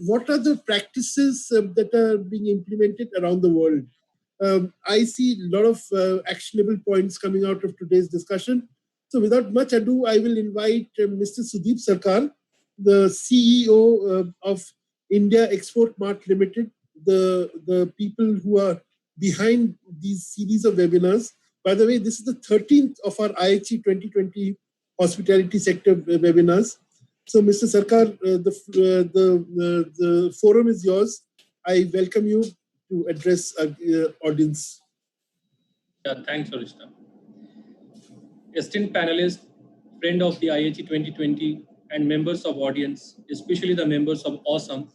what are the practices that are being implemented around the world? I see a lot of actionable points coming out of today's discussion. So without much ado, I will invite Mr. Sudeep Sarkar, the CEO of India Export Mart Limited, the people who are behind these series of webinars. By the way, this is the 13th of our IHE 2020 hospitality sector webinars. So, Mr. Sarkar, the forum is yours. I welcome you to address our audience. Yeah, thanks, Arishna. Esteemed panelists, friend of the IHE 2020 and members of audience, especially the members of AWESOME,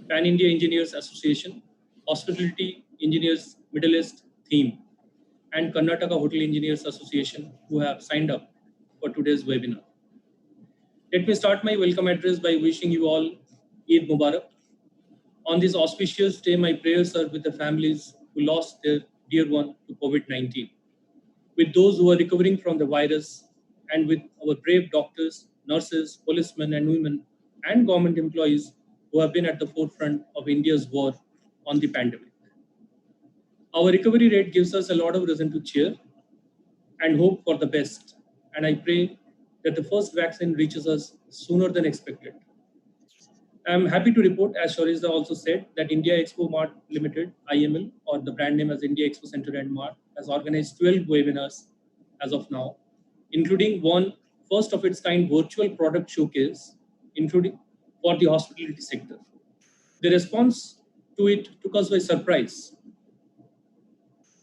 Pan India Engineers Association, Hospitality Engineers Middle East Theme, and Karnataka Hotel Engineers Association who have signed up for today's webinar. Let me start my welcome address by wishing you all Eid Mubarak. On this auspicious day, my prayers are with the families who lost their dear one to COVID-19, with those who are recovering from the virus, and with our brave doctors, nurses, policemen and women, and government employees who have been at the forefront of India's war on the pandemic. Our recovery rate gives us a lot of reason to cheer and hope for the best, and I pray that the first vaccine reaches us sooner than expected. I'm happy to report, as Shoriza also said, that India Expo Mart Limited, IML, or the brand name as India Expo Center and Mart, has organized 12 webinars as of now, including one first of its kind virtual product showcase, including for the hospitality sector. The response to it took us by surprise.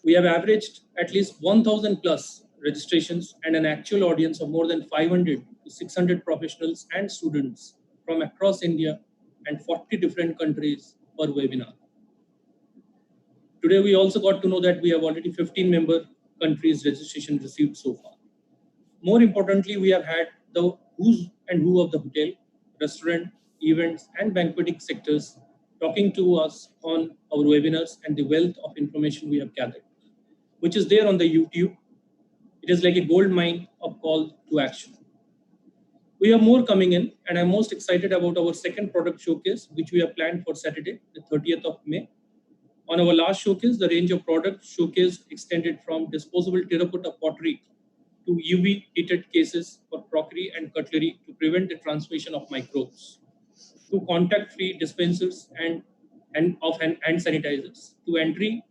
We have averaged at least 1,000 plus registrations and an actual audience of more than 500 to 600 professionals and students from across India and 40 different countries per webinar. Today, we also got to know that we have already 15 member countries registration received so far. More importantly, we have had the who's and who of the hotel, restaurant, events, and banqueting sectors talking to us on our webinars and the wealth of information we have gathered, which is there on the YouTube. It is like a gold mine of call to action. We have more coming in, and I'm most excited about our second product showcase, which we have planned for Saturday, the 30th of May. On our last showcase, the range of product showcase extended from disposable terracotta pottery to UV heated cases for crockery and cutlery to prevent the transmission of microbes, to contact-free dispensers and hand sanitizers, to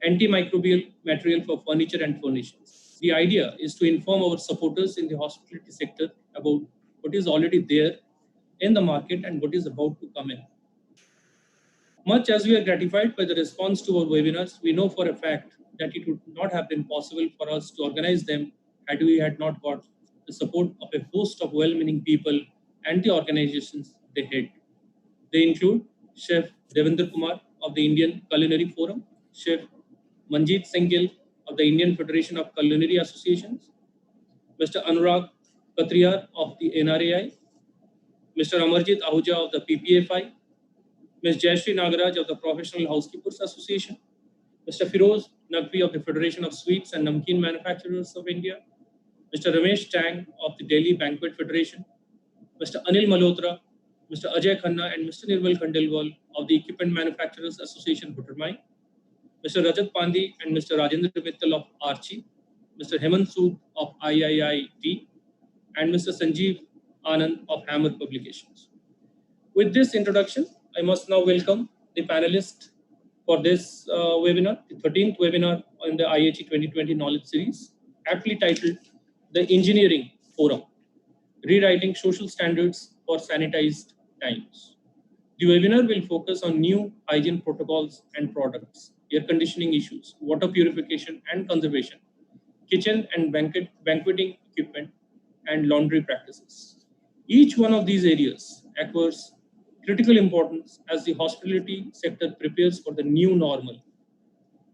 antimicrobial material for furniture and furnishings. The idea is to inform our supporters in the hospitality sector about what is already there in the market and what is about to come in. Much as we are gratified by the response to our webinars, we know for a fact that it would not have been possible for us to organize them had we had not got the support of a host of well-meaning people and the organizations they head. They include Chef Devendra Kumar of the Indian Culinary Forum, Chef Manjeet Singh Gill of the Indian Federation of Culinary Associations, Mr. Anurag Katriyar of the NRAI, Mr. Amarjit Ahuja of the PPFI, Ms. Jayashree Nagaraj of the Professional Housekeepers Association, Mr. Firoz Naqvi of the Federation of Sweets and Namkeen Manufacturers of India, Mr. Ramesh Tang of the Delhi Banquet Federation, Mr. Anil Malhotra, Mr. Ajay Khanna and Mr. Nirmal Khandelwal of the Equipment Manufacturers Association Buttermai, Mr. Rajat Pandey and Mr. Rajendra Mittal of Archie, Mr. Hemant Sood of IIIT, and Mr. Sanjeev Anand of Hammer Publications. With this introduction, I must now welcome the panelists for this webinar, the 13th webinar on the IHE 2020 Knowledge Series, aptly titled The Engineering Forum, Rewriting Social Standards for Sanitized Times. The webinar will focus on new hygiene protocols and products, air conditioning issues, water purification and conservation, kitchen and banqueting equipment, and laundry practices. Each one of these areas acquires critical importance as the hospitality sector prepares for the new normal.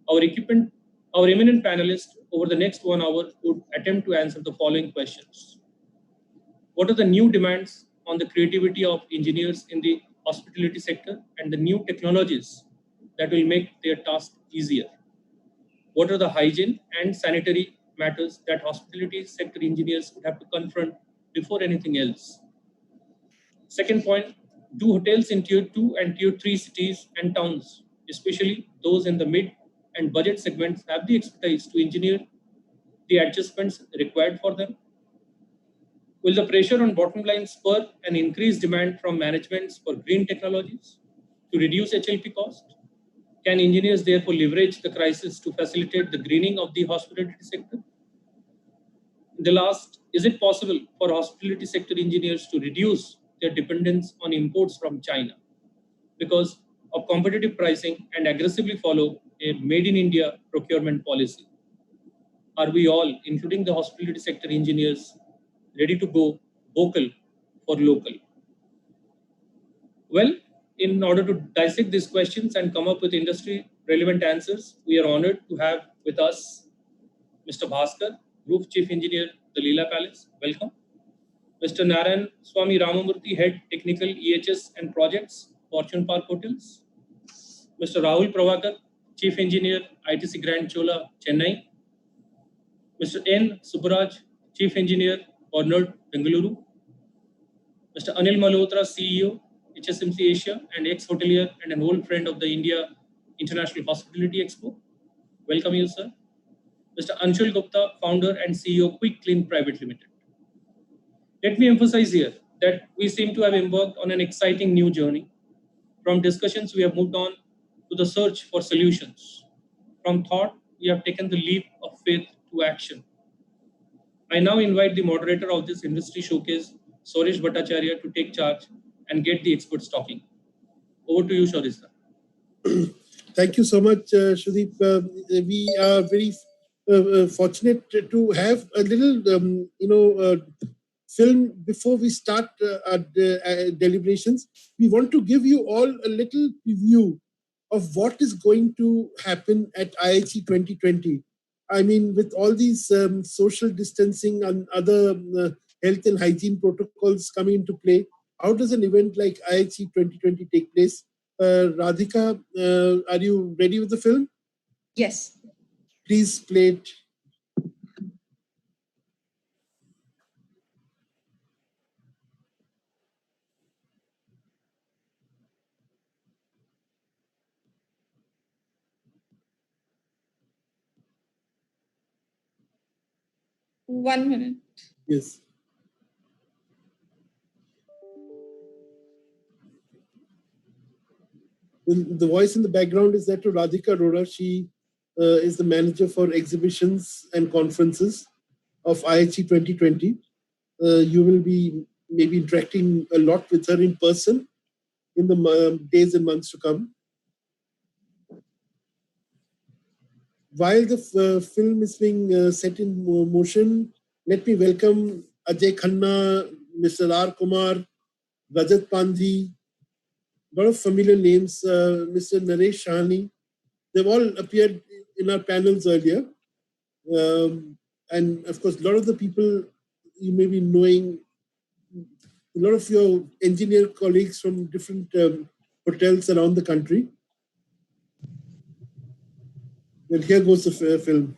Our eminent panelists over the next 1 hour would attempt to answer the following questions. What are the new demands on the creativity of engineers in the hospitality sector and the new technologies that will make their task easier? What are the hygiene and sanitary matters that hospitality sector engineers would have to confront before anything else? Second point, Do hotels in tier 2 and tier 3 cities and towns, especially those in the mid and budget segments, have the expertise to engineer the adjustments required for them? Will the pressure on bottom line spur an increased demand from managements for green technologies to reduce HLP cost? Can engineers therefore leverage the crisis to facilitate the greening of the hospitality sector? The last, is it possible for hospitality sector engineers to reduce their dependence on imports from China because of competitive pricing and aggressively follow a made in India procurement policy? Are we all, including the hospitality sector engineers, ready to go vocal for local? Well, in order to dissect these questions and come up with industry relevant answers, we are honored to have with us Mr. Bhaskar, Group Chief Engineer, the Leela Palace. Welcome. Mr. Narayan Swami Ramamurthy, Head Technical EHS and Projects, Fortune Park Hotels. Mr. Rahul Pravakar, Chief Engineer, ITC Grand Chola, Chennai. Mr. N. Subbaraj, Chief Engineer, Cornerd, Bengaluru. Mr. Anil Malhotra, CEO, HSMC Asia, and ex-hotelier and an old friend of the India International Hospitality Expo. Welcome you, sir. Mr. Anshul Gupta, founder and CEO, Quick Clean Private Limited. Let me emphasize here that we seem to have embarked on an exciting new journey. From discussions, we have moved on to the search for solutions. From thought, we have taken the leap of faith to action. I now invite the moderator of this industry showcase, Soresh Bhattacharya, to take charge and get the experts talking. Over to you, Soresh. Thank you so much, Shudip. We are very fortunate to have a little, film before we start our deliberations. We want to give you all a little preview of what is going to happen at IHE 2020. I mean, with all these social distancing and other health and hygiene protocols coming into play, how does an event like IHE 2020 take place? Radhika, are you ready with the film? Yes. Please play it. One minute. Yes. The voice in the background is that to Radhika Arora. She is the manager for exhibitions and conferences of IHE 2020. You will be maybe interacting a lot with her in person in the days and months to come. While the film is being set in motion, let me welcome Ajay Khanna, Mr. R. Kumar, Rajat Pandhi, a lot of familiar names, Mr. Naresh Shahani. They've all appeared in our panels earlier. And of course, a lot of the people you may be knowing, a lot of your engineer colleagues from different hotels around the country. Well, here goes the film.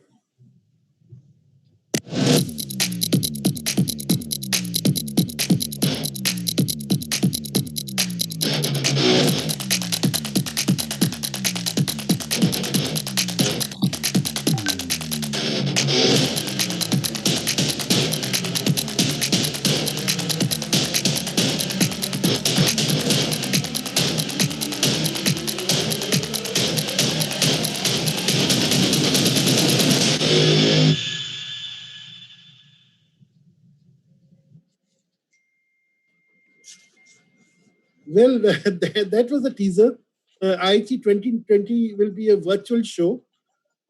Well, that was a teaser. IHE 2020 will be a virtual show,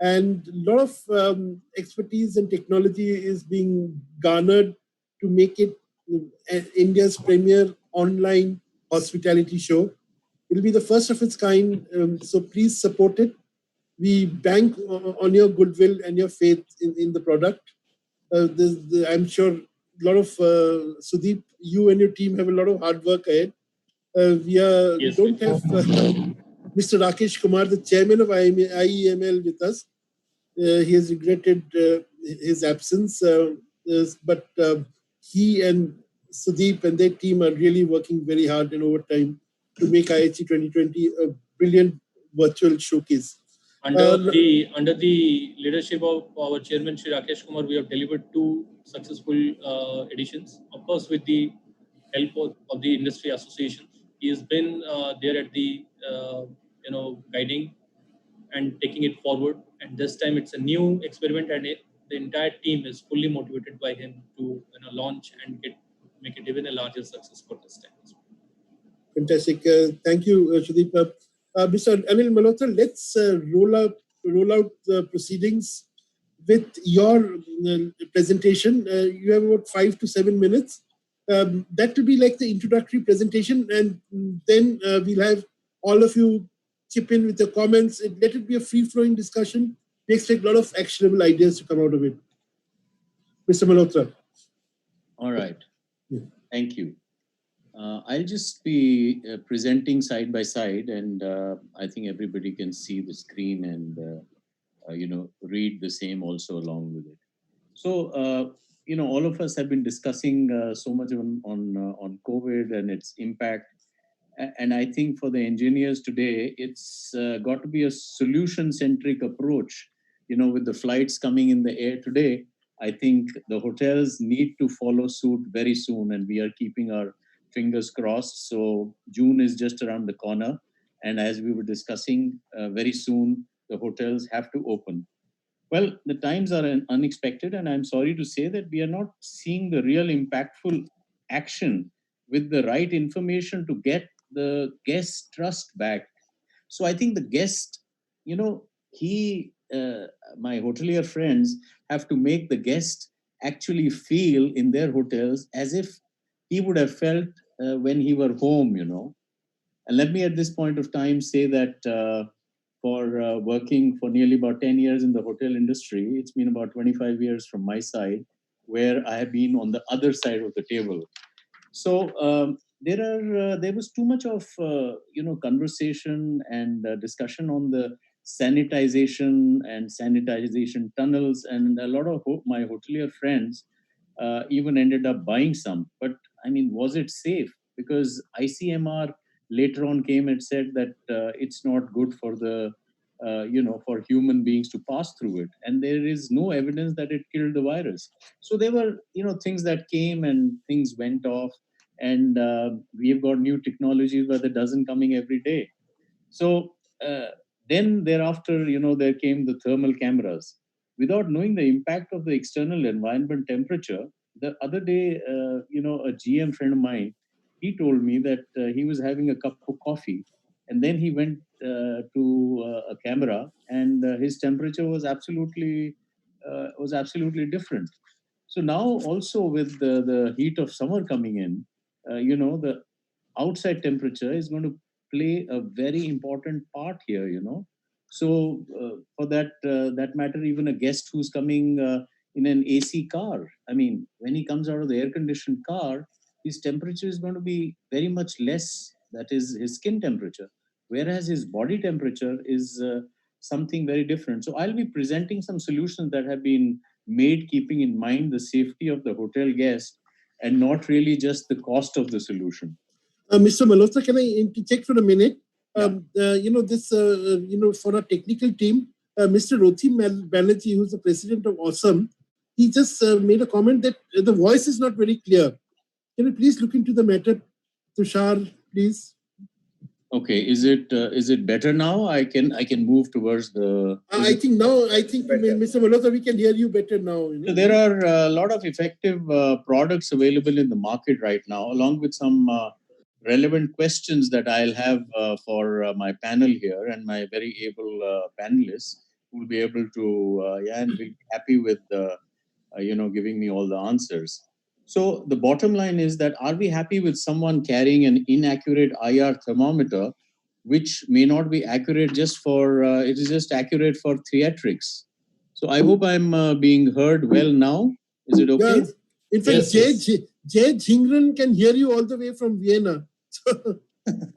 and a lot of expertise and technology is being garnered to make it India's premier online hospitality show. It'll be the first of its kind, so please support it. We bank on your goodwill and your faith in the product. I'm sure a lot of Sudeep, you and your team have a lot of hard work ahead. We don't have Mr. Rakesh Kumar, the chairman of IEML, with us. He has regretted his absence, but he and Sudeep and their team are really working very hard and overtime to make IHE 2020 a brilliant virtual showcase. Under the leadership of our chairman, Shri Rakesh Kumar, we have delivered 2 successful editions. Of course, with the help of the industry association, he has been there at the guiding and taking it forward. And this time, it's a new experiment, and the entire team is fully motivated by him to launch and make it even a larger success for this time. Fantastic. Thank you, Sudeep. Mr. Anil Malhotra, let's roll out the proceedings with your presentation. You have about 5 to 7 minutes. That will be like the introductory presentation, and then we'll have all of you chip in with your comments. Let it be a free-flowing discussion. We expect a lot of actionable ideas to come out of it. Mr. Malhotra. All right. Thank you. I'll just be presenting side by side, and I think everybody can see the screen and read the same also along with it. So all of us have been discussing so much on COVID and its impact, and I think for the engineers today, it's got to be a solution-centric approach. With the flights coming in the air today, I think the hotels need to follow suit very soon, and we are keeping our fingers crossed. So June is just around the corner, and as we were discussing, very soon the hotels have to open. Well, the times are unexpected, and I'm sorry to say that we are not seeing the real impactful action with the right information to get the guest trust back. So I think the guest, my hotelier friends have to make the guest actually feel in their hotels as if he would have felt when he were home, And let me at this point of time say that for working for nearly about 10 years in the hotel industry, it's been about 25 years from my side, where I have been on the other side of the table. So there was too much of conversation and discussion on the sanitization and sanitization tunnels, and a lot of my hotelier friends even ended up buying some. But I mean, was it safe? Because ICMR later on came and said that it's not good for the for human beings to pass through it, and there is no evidence that it killed the virus. So there were things that came and things went off, and we've got new technologies by the dozen coming every day. So then thereafter, there came the thermal cameras. Without knowing the impact of the external environment temperature, the other day, a GM friend of mine, he told me that he was having a cup of coffee, and then he went to a camera, and his temperature was absolutely different. So now also with the heat of summer coming in, the outside temperature is going to play a very important part here. So for that matter, even a guest who's coming in an AC car, I mean, when he comes out of the air conditioned car, his temperature is going to be very much less. That is his skin temperature, whereas his body temperature is something very different. So I'll be presenting some solutions that have been made keeping in mind the safety of the hotel guest and not really just the cost of the solution. Mr. Malhotra, can I interject for a minute? For our technical team, Mr. Rothi Banerjee, who's the president of Awesome, he just made a comment that the voice is not very clear. Can you please look into the matter, Tushar, please? Okay, is it better now? I can move towards the. I think Mr. Malhotra, we can hear you better now. So there are a lot of effective products available in the market right now, along with some relevant questions that I'll have for my panel here and my very able panelists who will be able to and will be happy with giving me all the answers. So the bottom line is that are we happy with someone carrying an inaccurate IR thermometer, which may not be accurate just for, it is just accurate for theatrics. So I hope I'm being heard well now. Is it okay? Yes. In fact, Jay Jingran can hear you all the way from Vienna.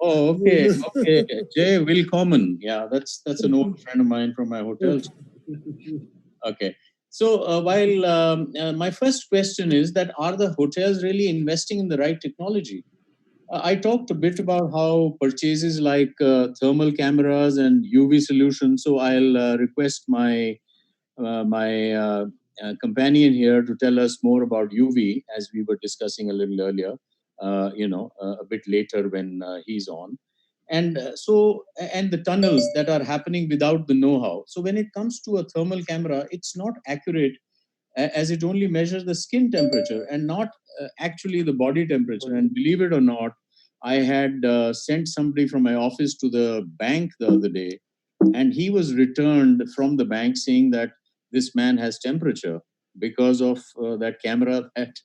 Oh, okay. Jay Willkommen. Yeah, that's an old friend of mine from my hotel. Okay. So while my first question is that are the hotels really investing in the right technology? I talked a bit about how purchases like thermal cameras and UV solutions. So I'll request my companion here to tell us more about UV, as we were discussing a little earlier. A bit later when he's on, and the tunnels that are happening without the know-how. So when it comes to a thermal camera, it's not accurate as it only measures the skin temperature and not actually the body temperature. And believe it or not, I had sent somebody from my office to the bank the other day, and he was returned from the bank saying that this man has temperature because of that camera that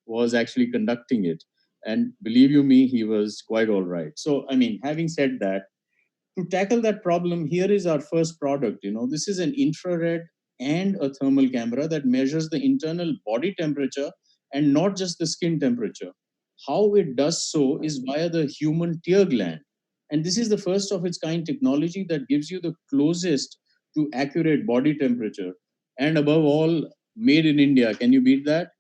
was actually conducting it. And believe you me, he was quite all right. So, I mean, having said that, to tackle that problem, here is our first product. This is an infrared and a thermal camera that measures the internal body temperature and not just the skin temperature. How it does so is via the human tear gland. And this is the first of its kind technology that gives you the closest to accurate body temperature. And above all, made in India. Can you beat that?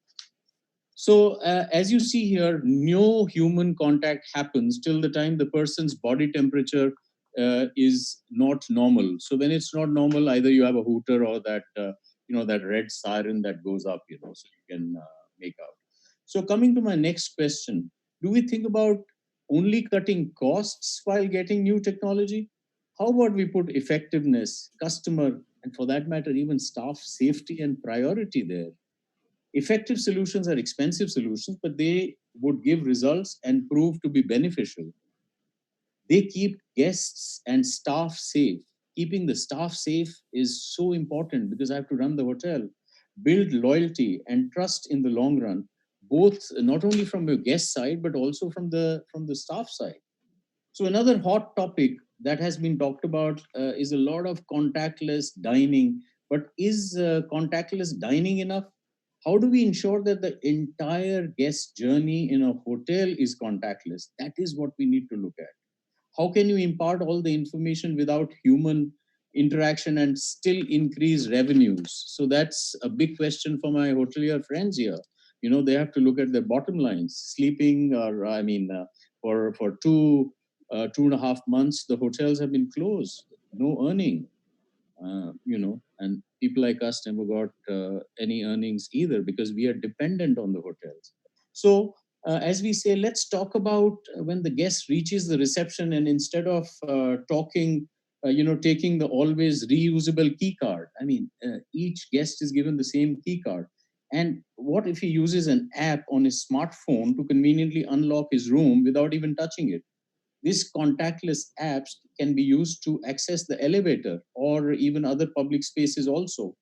So, as you see here, no human contact happens till the time the person's body temperature is not normal. So, when it's not normal, either you have a hooter or that red siren that goes up, so you can make out. So, coming to my next question, do we think about only cutting costs while getting new technology? How about we put effectiveness, customer, and for that matter, even staff safety and priority there? Effective solutions are expensive solutions, but they would give results and prove to be beneficial. They keep guests and staff safe. Keeping the staff safe is so important because I have to run the hotel, build loyalty and trust in the long run, both not only from your guest side but also from the staff side. So another hot topic that has been talked about is a lot of contactless dining. But is contactless dining enough? How do we ensure that the entire guest journey in a hotel is contactless? That is what we need to look at. How can you impart all the information without human interaction and still increase revenues? So that's a big question for my hotelier friends here. They have to look at their bottom lines. Sleeping, or I mean, for 2.5 months, the hotels have been closed, no earning. And people like us never got any earnings either because we are dependent on the hotels. So, as we say, let's talk about when the guest reaches the reception and instead of taking the always reusable key card. I mean, each guest is given the same key card. And what if he uses an app on his smartphone to conveniently unlock his room without even touching it? These contactless apps can be used to access the elevator or even other public spaces also.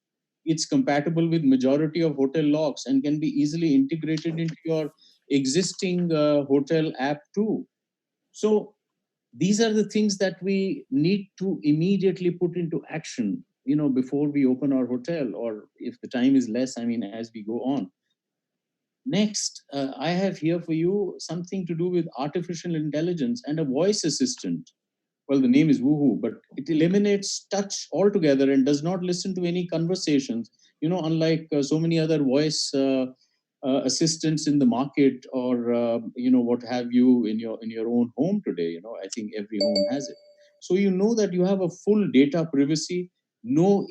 It's compatible with majority of hotel locks and can be easily integrated into your existing hotel app too. So these are the things that we need to immediately put into action, before we open our hotel, or if the time is less, I mean, as we go on. Next, I have here for you something to do with artificial intelligence and a voice assistant. Well, the name is Woohoo, but it eliminates touch altogether and does not listen to any conversations. Unlike so many other voice assistants in the market, or what have you in your own home today. I think every home has it. So that you have a full data privacy, no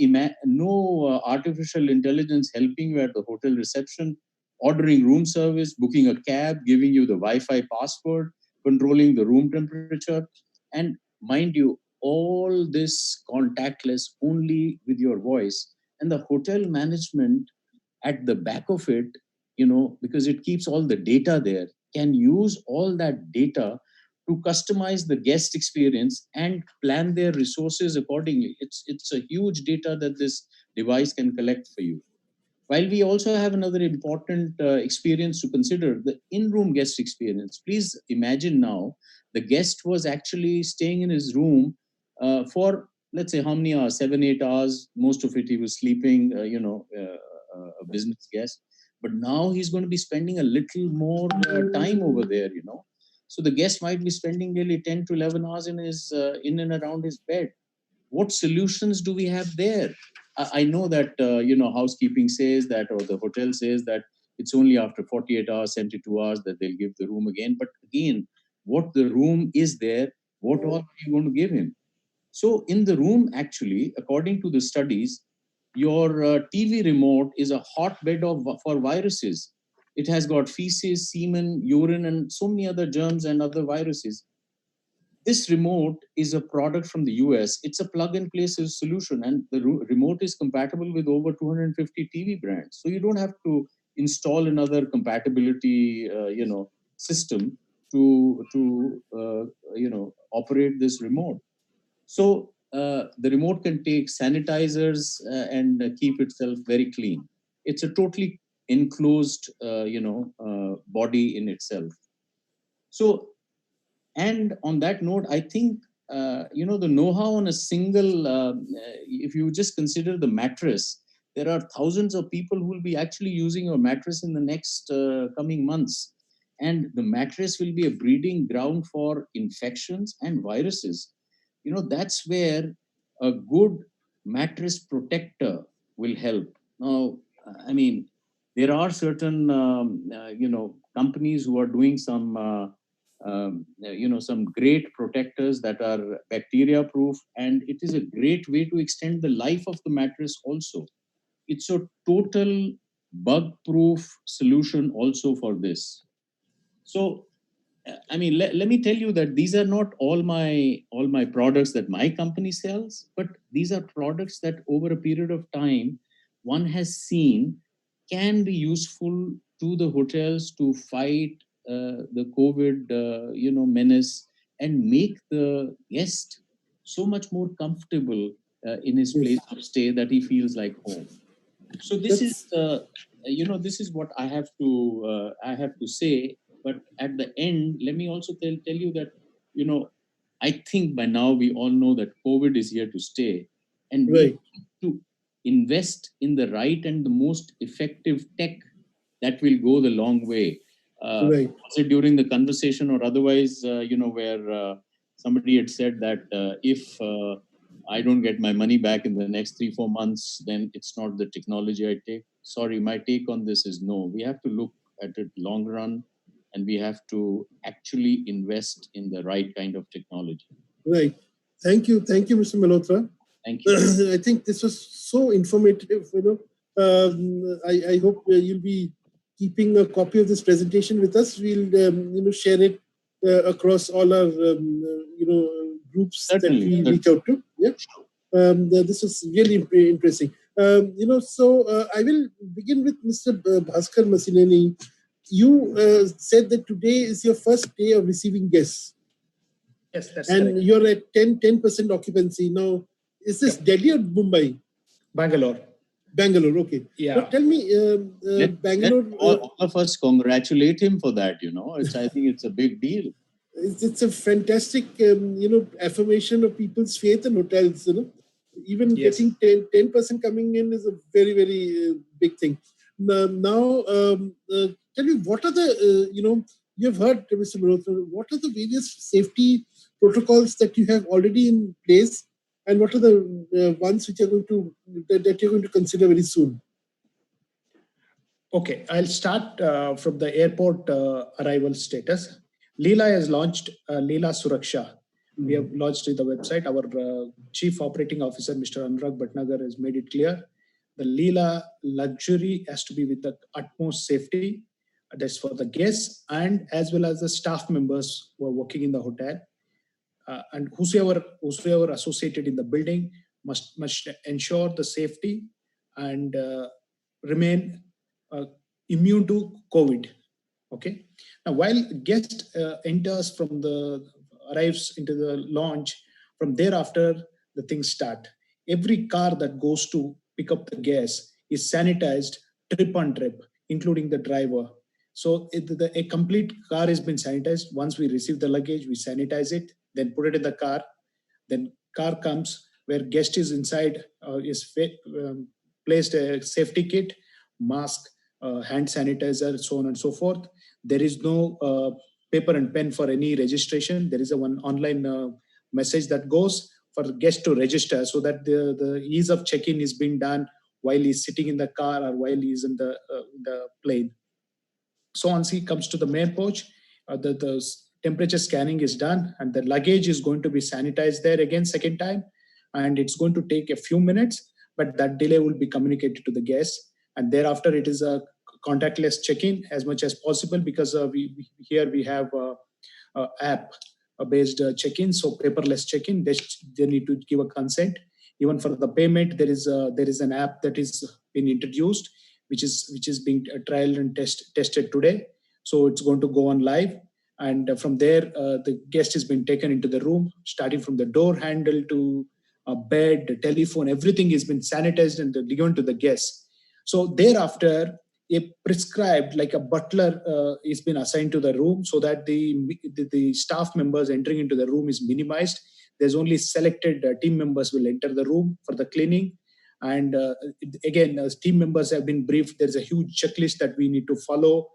artificial intelligence helping you at the hotel reception, ordering room service, booking a cab, giving you the Wi-Fi password, controlling the room temperature, and mind you, all this contactless only with your voice. And the hotel management at the back of it, because it keeps all the data there, can use all that data to customize the guest experience and plan their resources accordingly. It's a huge data that this device can collect for you. While we also have another important experience to consider, the in room guest experience. Please imagine now the guest was actually staying in his room for, let's say, how many hours? 7, 8 hours. Most of it he was sleeping, a business guest. But now he's going to be spending a little more time over there. So the guest might be spending nearly 10 to 11 hours in and around his bed. What solutions do we have there? I know that, housekeeping says that, or the hotel says that it's only after 48 hours, 72 hours that they'll give the room again. But again, what the room is there, what all are you going to give him? So in the room, actually, according to the studies, your TV remote is a hotbed for viruses. It has got feces, semen, urine, and so many other germs and other viruses. This remote is a product from the US. It's a plug and play solution, and the remote is compatible with over 250 TV brands. So you don't have to install another compatibility, system to operate this remote. So the remote can take sanitizers and keep itself very clean. It's a totally enclosed, body in itself. So, and on that note, I think the know-how on a single. If you just consider the mattress, there are thousands of people who will be actually using your mattress in the next coming months, and the mattress will be a breeding ground for infections and viruses. That's where a good mattress protector will help. Now, I mean, there are certain companies who are doing some great protectors that are bacteria proof, and it is a great way to extend the life of the mattress also. It's a total bug proof solution also for this. So I mean, let me tell you that these are not all my products that my company sells, but these are products that over a period of time one has seen can be useful to the hotels to fight the COVID menace and make the guest so much more comfortable in his place of stay that he feels like home. So this is this is what I have to say. But at the end, let me also tell you that I think by now we all know that COVID is here to stay, and we need to invest in the right and the most effective tech that will go the long way. Was it during the conversation or otherwise? Where somebody had said that if I don't get my money back in the next 3-4 months, then it's not the technology I take. Sorry, my take on this is no. We have to look at it long run, and we have to actually invest in the right kind of technology. Right. Thank you, Mr. Malhotra. Thank you. I think this was so informative. I hope you'll be keeping a copy of this presentation with us. We'll share it across all our groups Certainly. that we reach out to. Yeah. This was really interesting. So I will begin with Mr. Bhaskar Masineni. You said that today is your first day of receiving guests. Yes, that's and correct. You're at 10% occupancy. Now, is this Delhi or Mumbai? Bangalore, okay. Yeah. Now, tell me, Bangalore... all of us congratulate him for that, I think it's a big deal. It's a fantastic, affirmation of people's faith in hotels, Even Yes. getting 10% coming in is a very, very big thing. Now, tell me, what are the, you've heard, Mr. Malhotra, what are the various safety protocols that you have already in place, and what are the ones which are that you're going to consider very soon? Okay, I'll start from the airport arrival status. Leela has launched Leela Suraksha. We have launched the website. Our Chief Operating Officer, Mr. Anurag Bhatnagar, has made it clear. The Leela luxury has to be with the utmost safety. That's for the guests and as well as the staff members who are working in the hotel. And whosoever associated in the building must ensure the safety and remain immune to COVID. Okay. Now, while guest arrives into the launch, from thereafter the things start. Every car that goes to pick up the guests is sanitized trip on trip, including the driver. So a complete car has been sanitized. Once we receive the luggage, we sanitize it, then put it in the car. Then car comes where guest is inside, placed a safety kit, mask, hand sanitizer, so on and so forth. There is no paper and pen for any registration. There is one online message that goes for the guest to register, so that the ease of check-in is being done while he's sitting in the car or while he's in the plane. So once he comes to the main porch, the temperature scanning is done, and the luggage is going to be sanitized there again second time, and it's going to take a few minutes, but that delay will be communicated to the guests, and thereafter it is a contactless check-in as much as possible, because we have app based check-in, so paperless check-in. They need to give a consent. Even for the payment, there is an app that is been introduced, which is being trialed and tested today. So it's going to go on live, and from there the guest has been taken into the room, starting from the door handle to bed, the telephone, everything has been sanitized and given to the guest. So thereafter, a prescribed, like a butler is been assigned to the room, so that the staff members entering into the room is minimized. There's only selected team members will enter the room for the cleaning. And again, as team members have been briefed, there's a huge checklist that we need to follow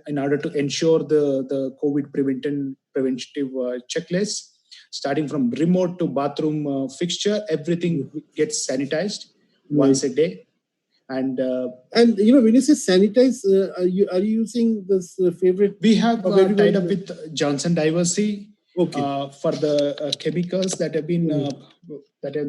in order to ensure the COVID preventive checklist. Starting from remote to bathroom fixture, everything gets sanitized once a day. And when you say sanitize, are you using this favorite? We have tied up with Johnson Diversey for the chemicals that have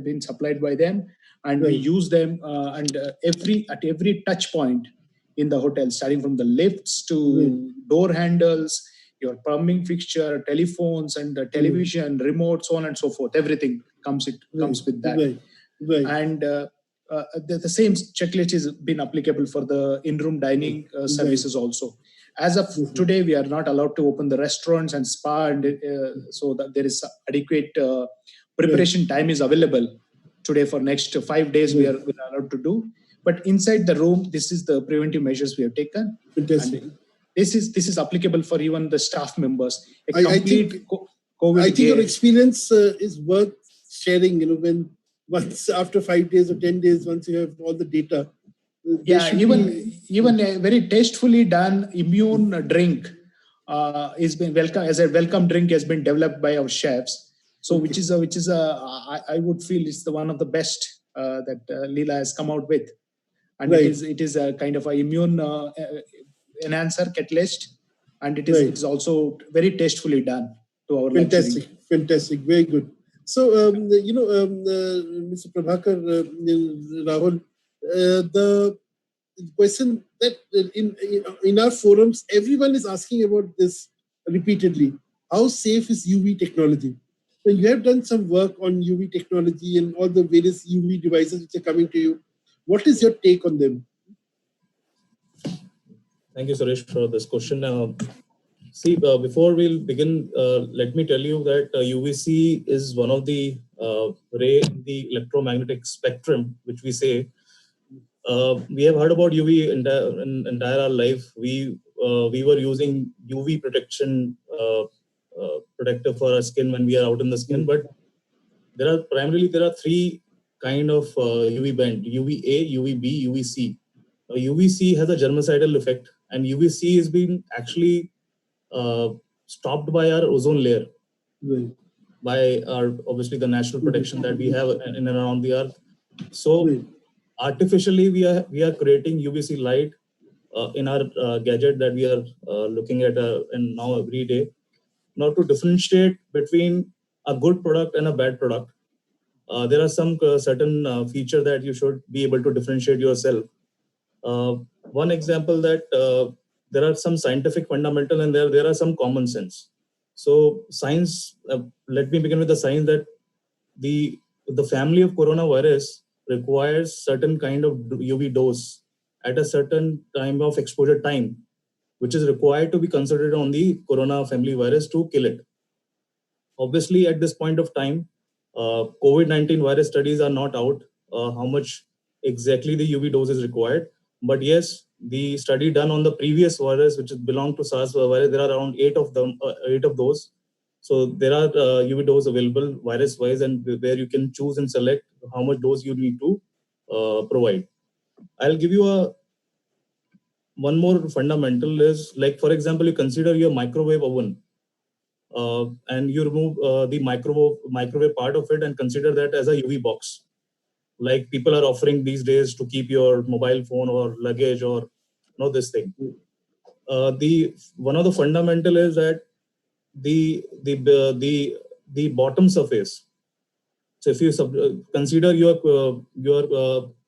been supplied by them, and we use them and at every touch point in the hotel, starting from the lifts to door handles, your plumbing fixture, telephones, and the television, remote, so on and so forth. Everything comes with that. And the same checklist has been applicable for the in-room dining services also. As of today, we are not allowed to open the restaurants and spa, and so that there is adequate preparation time is available today for next 5 days. We are allowed to do. But inside the room, this is the preventive measures we have taken. Fantastic. This is applicable for even the staff members. I think your experience is worth sharing. When once after 5 days or 10 days, once you have all the data. Even a very tastefully done immune drink is been welcome as a welcome drink has been developed by our chefs. So which is I would feel it's the one of the best that Leela has come out with, and it is a kind of a immune enhancer catalyst, and it is also very tastefully done to our fantastic, very good. So Mr. Prabhakar, Rahul, the question that in our forums everyone is asking about this repeatedly: how safe is UV technology? So you have done some work on UV technology and all the various UV devices which are coming to you. What is your take on them? Thank you, Suresh, for this question. Before we'll begin, let me tell you that UVC is one of the ray in the electromagnetic spectrum, which we say. We have heard about UV in entire our life. We were using UV protection protector for our skin when we are out in the skin, but there are three kind of UV band: UVA, UVB, UVC. UVC has a germicidal effect, and UVC is being actually stopped by our ozone layer, by our obviously the natural protection that we have in and around the earth. So artificially we are creating UVC light in our gadget that we are looking at and now every day. Now, to differentiate between a good product and a bad product, there are some certain feature that you should be able to differentiate yourself. One example that there are some scientific fundamental and there are some common sense. So science, let me begin with the science that the family of coronavirus requires certain kind of UV dose at a certain time of exposure time, which is required to be considered on the corona family virus to kill it. Obviously, at this point of time, COVID-19 virus studies are not out how much exactly the UV dose is required. But yes, the study done on the previous virus, which belonged to SARS virus, there are around 8 of those. So there are UV dose available virus-wise, and where you can choose and select how much dose you need to provide. I'll give you one more fundamental is, like, for example, you consider your microwave oven. and you remove the microwave part of it and consider that as a UV box, like people are offering these days to keep your mobile phone or luggage or this thing. The one of the fundamental is that the bottom surface. So if you consider you're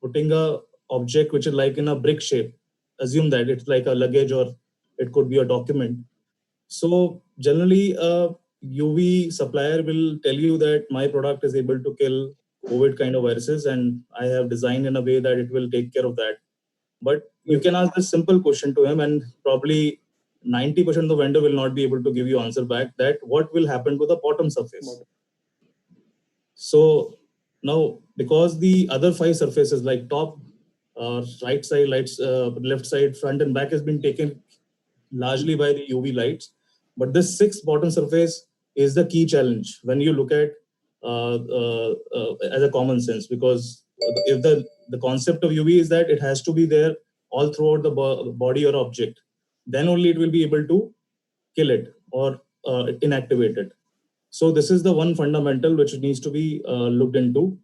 putting a object which is like in a brick shape, assume that it's like a luggage or it could be a document. So generally, a UV supplier will tell you that my product is able to kill COVID kind of viruses, and I have designed in a way that it will take care of that. But you can ask this simple question to him, and probably 90% of the vendor will not be able to give you answer back that what will happen to the bottom surface. So now, because the other 5 surfaces like top, right side lights, left side, front and back has been taken largely by the UV lights, but this 6th bottom surface is the key challenge when you look at as a common sense, because if the concept of UV is that it has to be there all throughout the body or object, then only it will be able to kill it or inactivate it. So this is the one fundamental which needs to be looked into.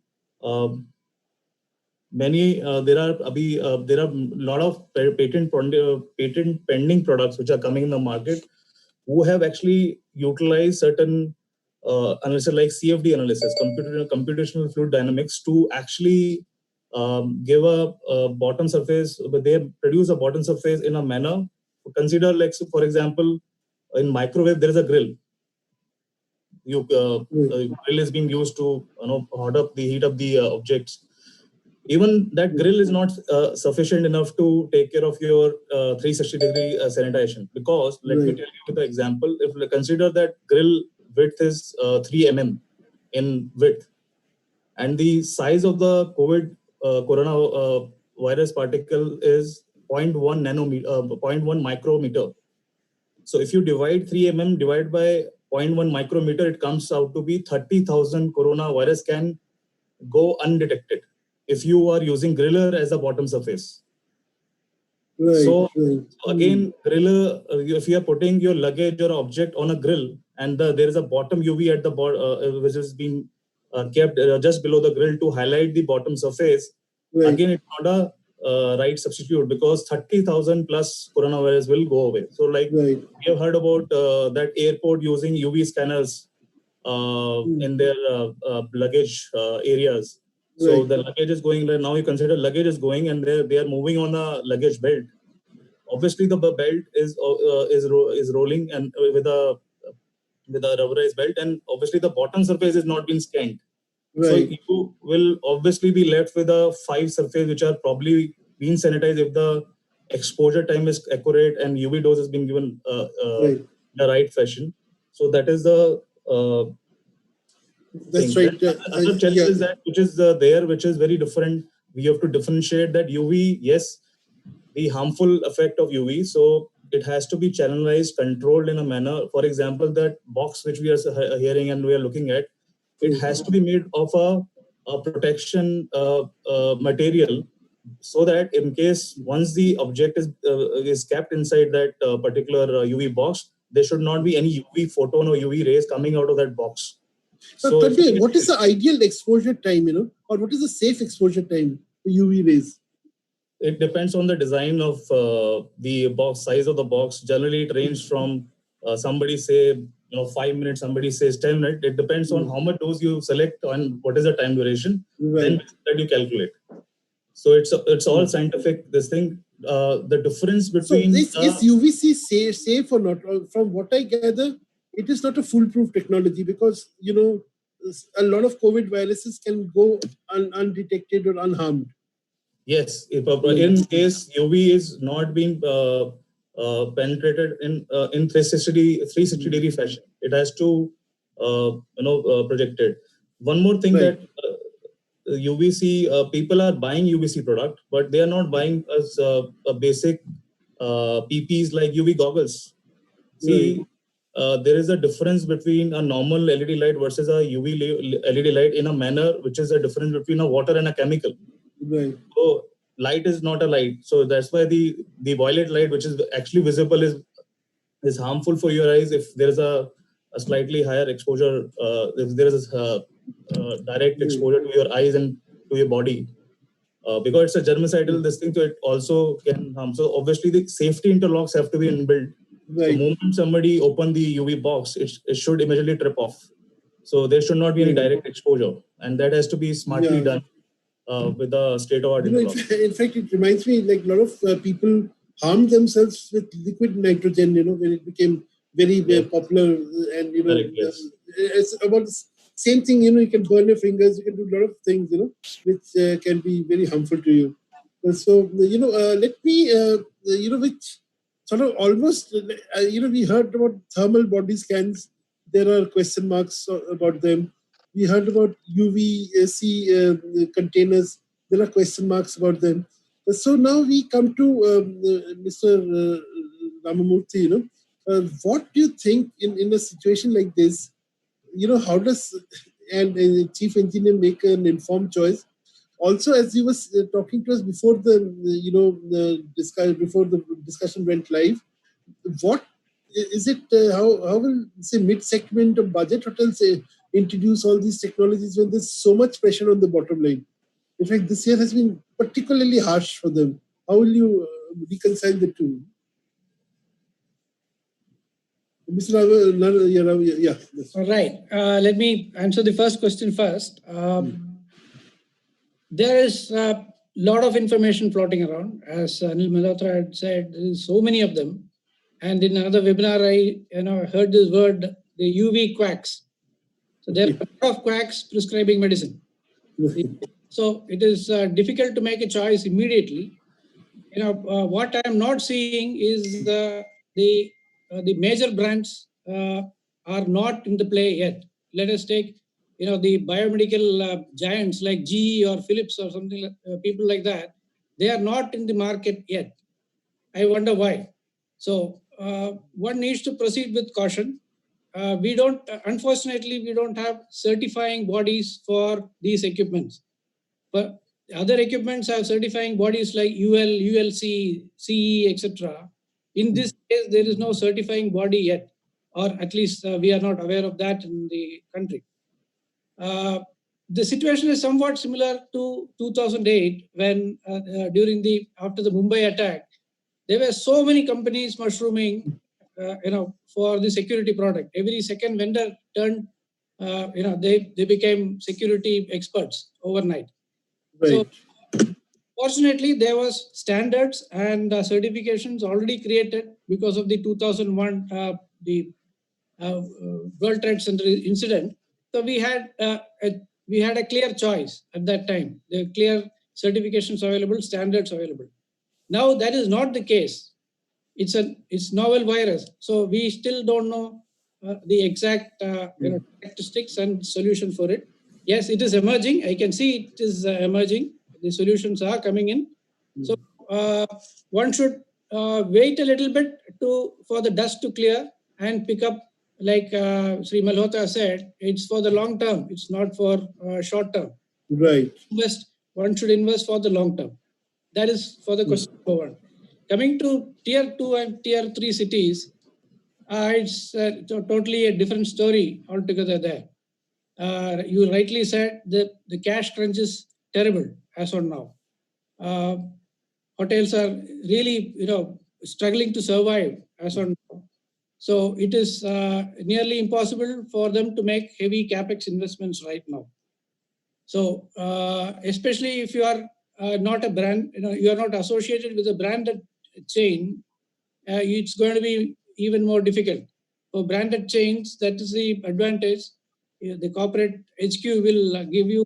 There are a lot of patent pending products which are coming in the market who have actually utilized certain analysis like CFD analysis, computational fluid dynamics, to actually give a bottom surface, but they produce a bottom surface in a manner. Consider, like, so for example, in microwave there is a grill. Grill is being used to heat up the objects. Even that grill is not sufficient enough to take care of your 360-degree sanitization, because let me tell you with the example. If we consider that grill width is 3 mm in width, and the size of the COVID corona virus particle is 0.1 nanometer, 0.1 micrometer. So if you divide 3 mm divided by 0.1 micrometer, it comes out to be 30,000 coronavirus can go undetected if you are using griller as a bottom surface. So again, griller, if you are putting your luggage or object on a grill and there is a bottom UV at the bottom, which is being kept just below the grill to highlight the bottom surface, again, it's not a right substitute, because 30,000 plus coronavirus will go away. So like we have heard about that airport using UV scanners in their luggage areas. So the luggage is going, now you consider luggage is going and they are moving on a luggage belt. Obviously the belt is rolling and with a rubberized belt, and obviously the bottom surface is not being scanned. So you will obviously be left with a 5 surface which are probably being sanitized if the exposure time is accurate and UV dose has been given in the right fashion. So that is the that's thing. right. Another challenge is that which is there, which is very different. We have to differentiate that UV, yes, the harmful effect of UV. So it has to be channelized, controlled in a manner. For example, that box which we are hearing and we are looking at, it has to be made of a protection material, so that in case once the object is kept inside that particular UV box, there should not be any UV photon or UV rays coming out of that box. So Tanmay, what is the ideal exposure time, or what is the safe exposure time for UV rays? It depends on the design of the box, size of the box. Generally, it ranges from somebody say 5 minutes, somebody says 10 minutes. It depends on how much dose you select and what is the time duration. Then that you calculate. So it's all scientific. This thing, the difference between is UVC safe or not? From what I gather, it is not a foolproof technology, because a lot of COVID viruses can go undetected or unharmed. Yes, if in case UV is not being penetrated in 360 degree fashion, it has to projected. One more thing that UVC people are buying UVC product, but they are not buying as a basic PPs like UV goggles. See, there is a difference between a normal LED light versus a UV LED light in a manner which is a difference between a water and a chemical. So light is not a light. So that's why the violet light, which is actually visible, is harmful for your eyes if there is a a slightly higher exposure. If there is a direct exposure to your eyes and to your body, because it's a germicidal this thing, so it also can harm. So obviously the safety interlocks have to be inbuilt. The moment somebody open the UV box, it should immediately trip off. So there should not be any direct exposure, and that has to be smartly done with the state-of-art interlocks. In fact, it reminds me like a lot of people harmed themselves with liquid nitrogen. When it became very popular, and it's about the same thing. You can burn your fingers. You can do a lot of things. Which can be very harmful to you. So let me which sort of almost we heard about thermal body scans. There are question marks about them. We heard about UVC containers. There are question marks about them. So now we come to Mr. Ramamurthy. What do you think in a situation like this? How does and chief engineer make an informed choice? Also, as you was talking to us before before the discussion went live, what is it? How will say mid-segment of budget hotels introduce all these technologies when there's so much pressure on the bottom line? In fact, this year has been particularly harsh for them. How will you reconcile the two? Mr. Yeah. All right. Let me answer the first question first. There is a lot of information floating around. As Anil Malhotra had said, there is so many of them. And in another webinar, I heard this word, the UV quacks. So there are a lot of quacks prescribing medicine. So it is difficult to make a choice immediately. What I am not seeing is the major brands are not in the play yet. Let us take the biomedical giants like GE or Philips or something, people like that. They are not in the market yet. I wonder why. So one needs to proceed with caution. Unfortunately, we don't have certifying bodies for these equipments. But other equipments have certifying bodies like UL, ULC, CE, etc. In this case, there is no certifying body yet, or at least we are not aware of that in the country. The situation is somewhat similar to 2008 when after the Mumbai attack, there were so many companies mushrooming, for the security product. Every second vendor turned, they became security experts overnight. Right. So, fortunately, there was standards and certifications already created because of the 2001 World Trade Center incident. So we had a clear choice at that time. There were clear certifications available, standards available. Now that is not the case. It's novel virus, so we still don't know the exact characteristics and solution for it. Yes, it is emerging. I can see it is emerging. The solutions are coming in. So one should wait a little bit for the dust to clear and pick up, like Sri Malhotra said, it's for the long term. It's not for short term. Right. One should invest for the long term. That is for the question number one. Coming to tier 2 and tier 3 cities, it's totally a different story altogether there. You rightly said that the cash crunch is terrible as of now. Hotels are really, struggling to survive as of now. So it is nearly impossible for them to make heavy capex investments right now. So especially if you are not a brand, you are not associated with a branded chain, it's going to be even more difficult. For branded chains, that is the advantage. The corporate HQ will give you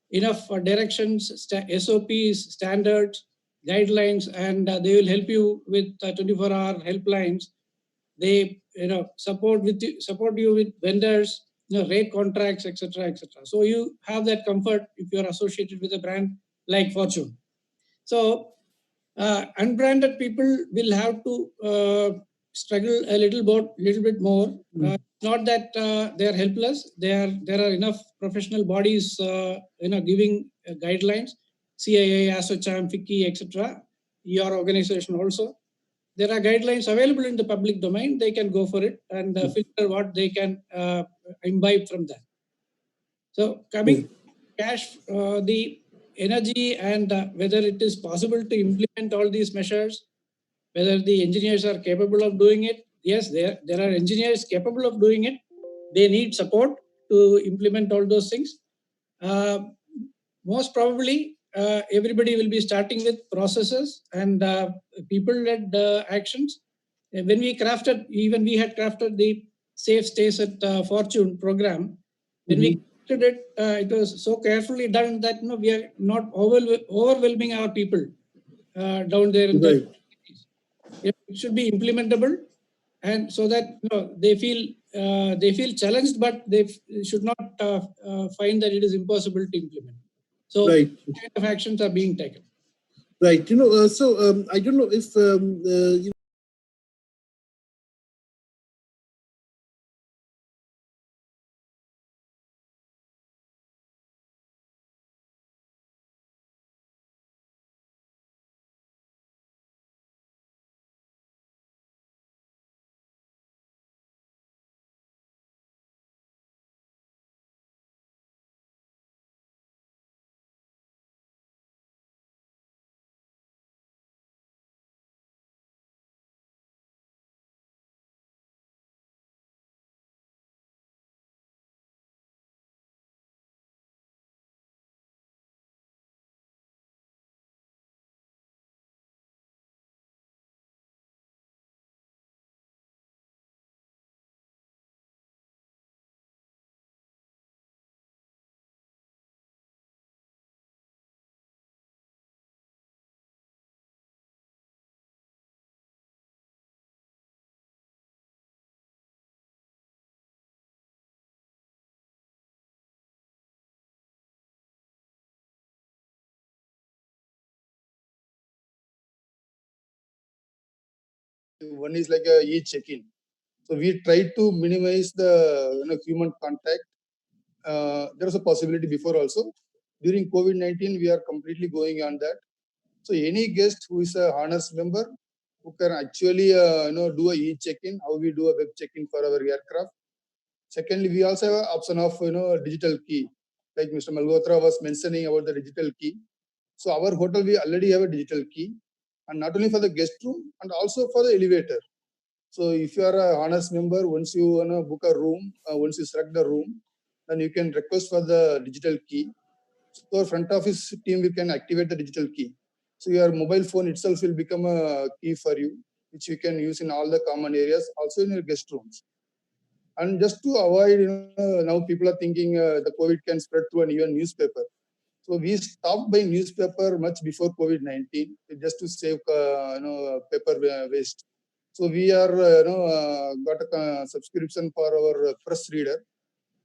enough directions, SOPs, standards, guidelines, and they will help you with 24-hour helplines. They support you with vendors, rate contracts, etc., etc. So you have that comfort if you are associated with a brand like Fortune. So unbranded people will have to struggle a little bit more. Not that they are helpless. There are enough professional bodies, giving guidelines. CII, ASSOCHAM, FICCI, etc. Your organization also. there are guidelines available in the public domain. They can go for it and filter what they can imbibe from that. So coming cash, the energy and whether it is possible to implement all these measures, whether the engineers are capable of doing it. Yes, there are engineers capable of doing it. They need support to implement all those things. Most probably, everybody will be starting with processes and people-led actions. When we had crafted the Safe Stays at Fortune program. When we crafted it, it was so carefully done that we are not overwhelming our people down there in the cities. It should be implementable, and so that they feel challenged, but they should not find that it is impossible to implement. So, kind of actions are being taken. Right. So I don't know if one is like a e-check-in. So we try to minimize the human contact. There was a possibility before also. During COVID-19, we are completely going on that. So any guest who is a honors member who can actually do a e-check-in, how we do a web check-in for our aircraft. Secondly, we also have an option of digital key, like Mr. Malhotra was mentioning about the digital key. So our hotel, we already have a digital key, and not only for the guest room and also for the elevator. So if you are a honors member, once you book a room, once you select the room, then you can request for the digital key. So our front office team, we can activate the digital key. So your mobile phone itself will become a key for you, which you can use in all the common areas, also in your guest rooms. And just to avoid, now people are thinking the COVID can spread through an even newspaper. So we stopped buying newspaper much before COVID-19 just to save paper waste. So we are got a subscription for our press reader.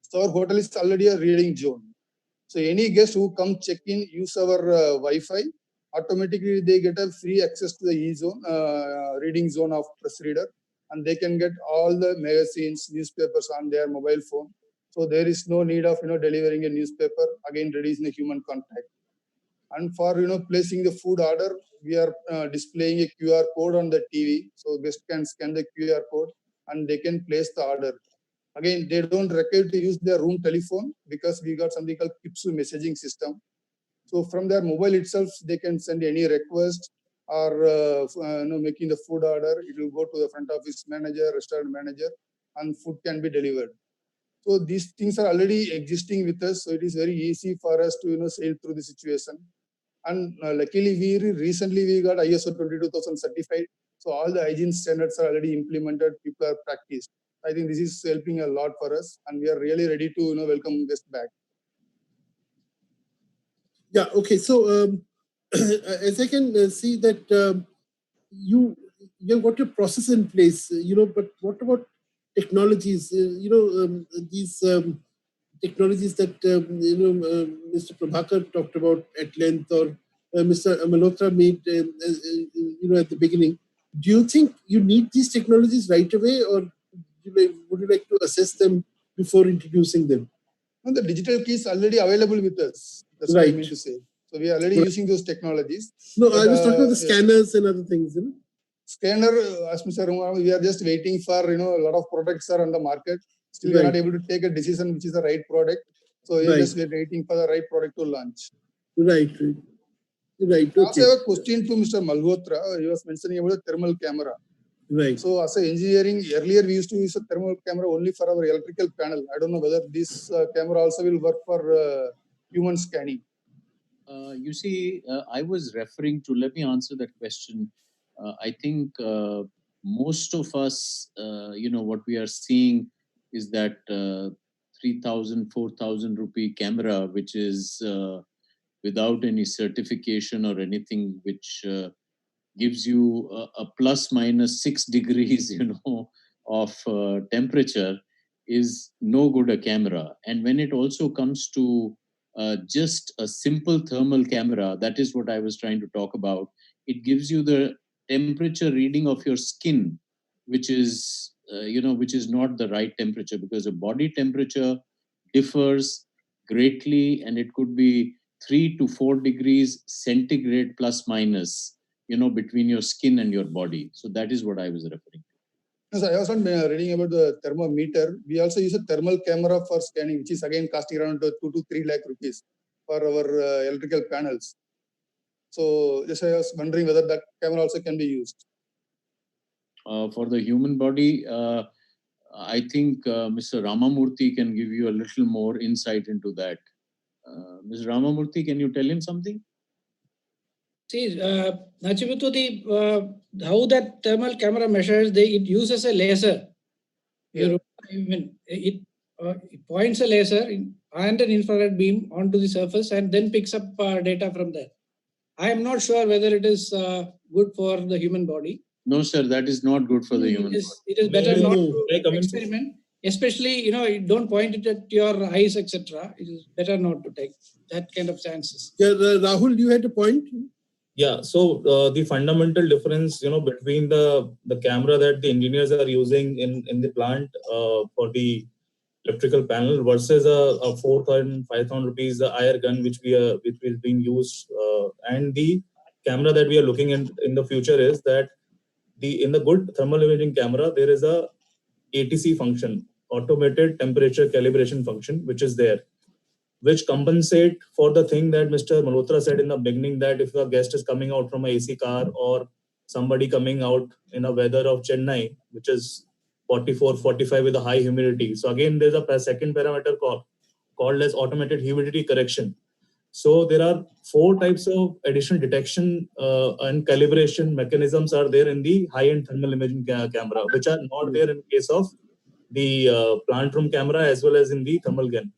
So our hotel is already a reading zone. So any guest who come check in, use our Wi-Fi, automatically they get a free access to the e-zone, reading zone of press reader, and they can get all the magazines, newspapers on their mobile phone. So there is no need of delivering a newspaper, again reducing the human contact. And for placing the food order, we are displaying a QR code on the TV, so guest can scan the QR code and they can place the order. Again, they don't require to use their room telephone because we got something called KIPSU messaging system. So from their mobile itself, they can send any request or making the food order. It will go to the front office manager, restaurant manager, and food can be delivered. So these things are already existing with us. So it is very easy for us to sail through the situation. And luckily, recently we got ISO 22000 certified. So all the hygiene standards are already implemented. People are practiced. I think this is helping a lot for us, and we are really ready to welcome guests back. Yeah. Okay. So as I can see that you've got your process in place, but what about technologies? These technologies that Mr. Prabhakar talked about at length, or Mr. Malhotra made, at the beginning. Do you think you need these technologies right away, or would you like to assess them before introducing them? No, the digital key is already available with us. That's what I mean to say. So we are already using those technologies. No, I was talking about the scanners and other things. Scanner, as Mr. Rumar, we are just waiting for, a lot of products are on the market. Still, we are not able to take a decision which is the right product. So we are just waiting for the right product to launch. Right. I also have a question to Mr. Malhotra. He was mentioning about the thermal camera. Right. So as a engineering, earlier we used to use a thermal camera only for our electrical panel. I don't know whether this camera also will work for human scanning. You see, I was referring to, let me answer that question. I think most of us, what we are seeing is that 3,000, 4,000 rupee camera, which is without any certification or anything, which gives you a plus minus 6 degrees, of temperature, is no good a camera. And when it also comes to just a simple thermal camera, that is what I was trying to talk about. It gives you the temperature reading of your skin, which is, which is not the right temperature, because the body temperature differs greatly, and it could be 3 to 4 degrees centigrade plus minus, between your skin and your body. So that is what I was referring to. Yes, I was reading about the thermometer. We also use a thermal camera for scanning, which is again costing around 2 to 3 lakh rupees for our electrical panels. So just I was wondering whether that camera also can be used. For the human body, I think Mr. Ramamurthy can give you a little more insight into that. Mr. Ramamurthy, can you tell him something? See, Nachimutu, how that thermal camera measures, it uses a laser. Yeah. It points a laser and an infrared beam onto the surface and then picks up data from there. I am not sure whether it is good for the human body. No, sir, that is not good for the human body. It is better not to experiment, especially, don't point it at your eyes, etc. It is better not to take that kind of chances. Yeah, Rahul, you had a point? Yeah, so the fundamental difference, between the camera that the engineers are using in the plant for the electrical panel versus a 4,000, 5,000 rupees IR gun which is being used, and the camera that we are looking in the future is that in the good thermal imaging camera there is a ATC function, automated temperature calibration function, which is there, which compensate for the thing that Mr. Malhotra said in the beginning, that if a guest is coming out from a AC car or somebody coming out in a weather of Chennai, which is 44, 45 with a high humidity. So again, there's a second parameter called as automated humidity correction. So there are 4 types of additional detection and calibration mechanisms are there in the high-end thermal imaging camera, which are not there in case of the plant room camera as well as in the thermal gun.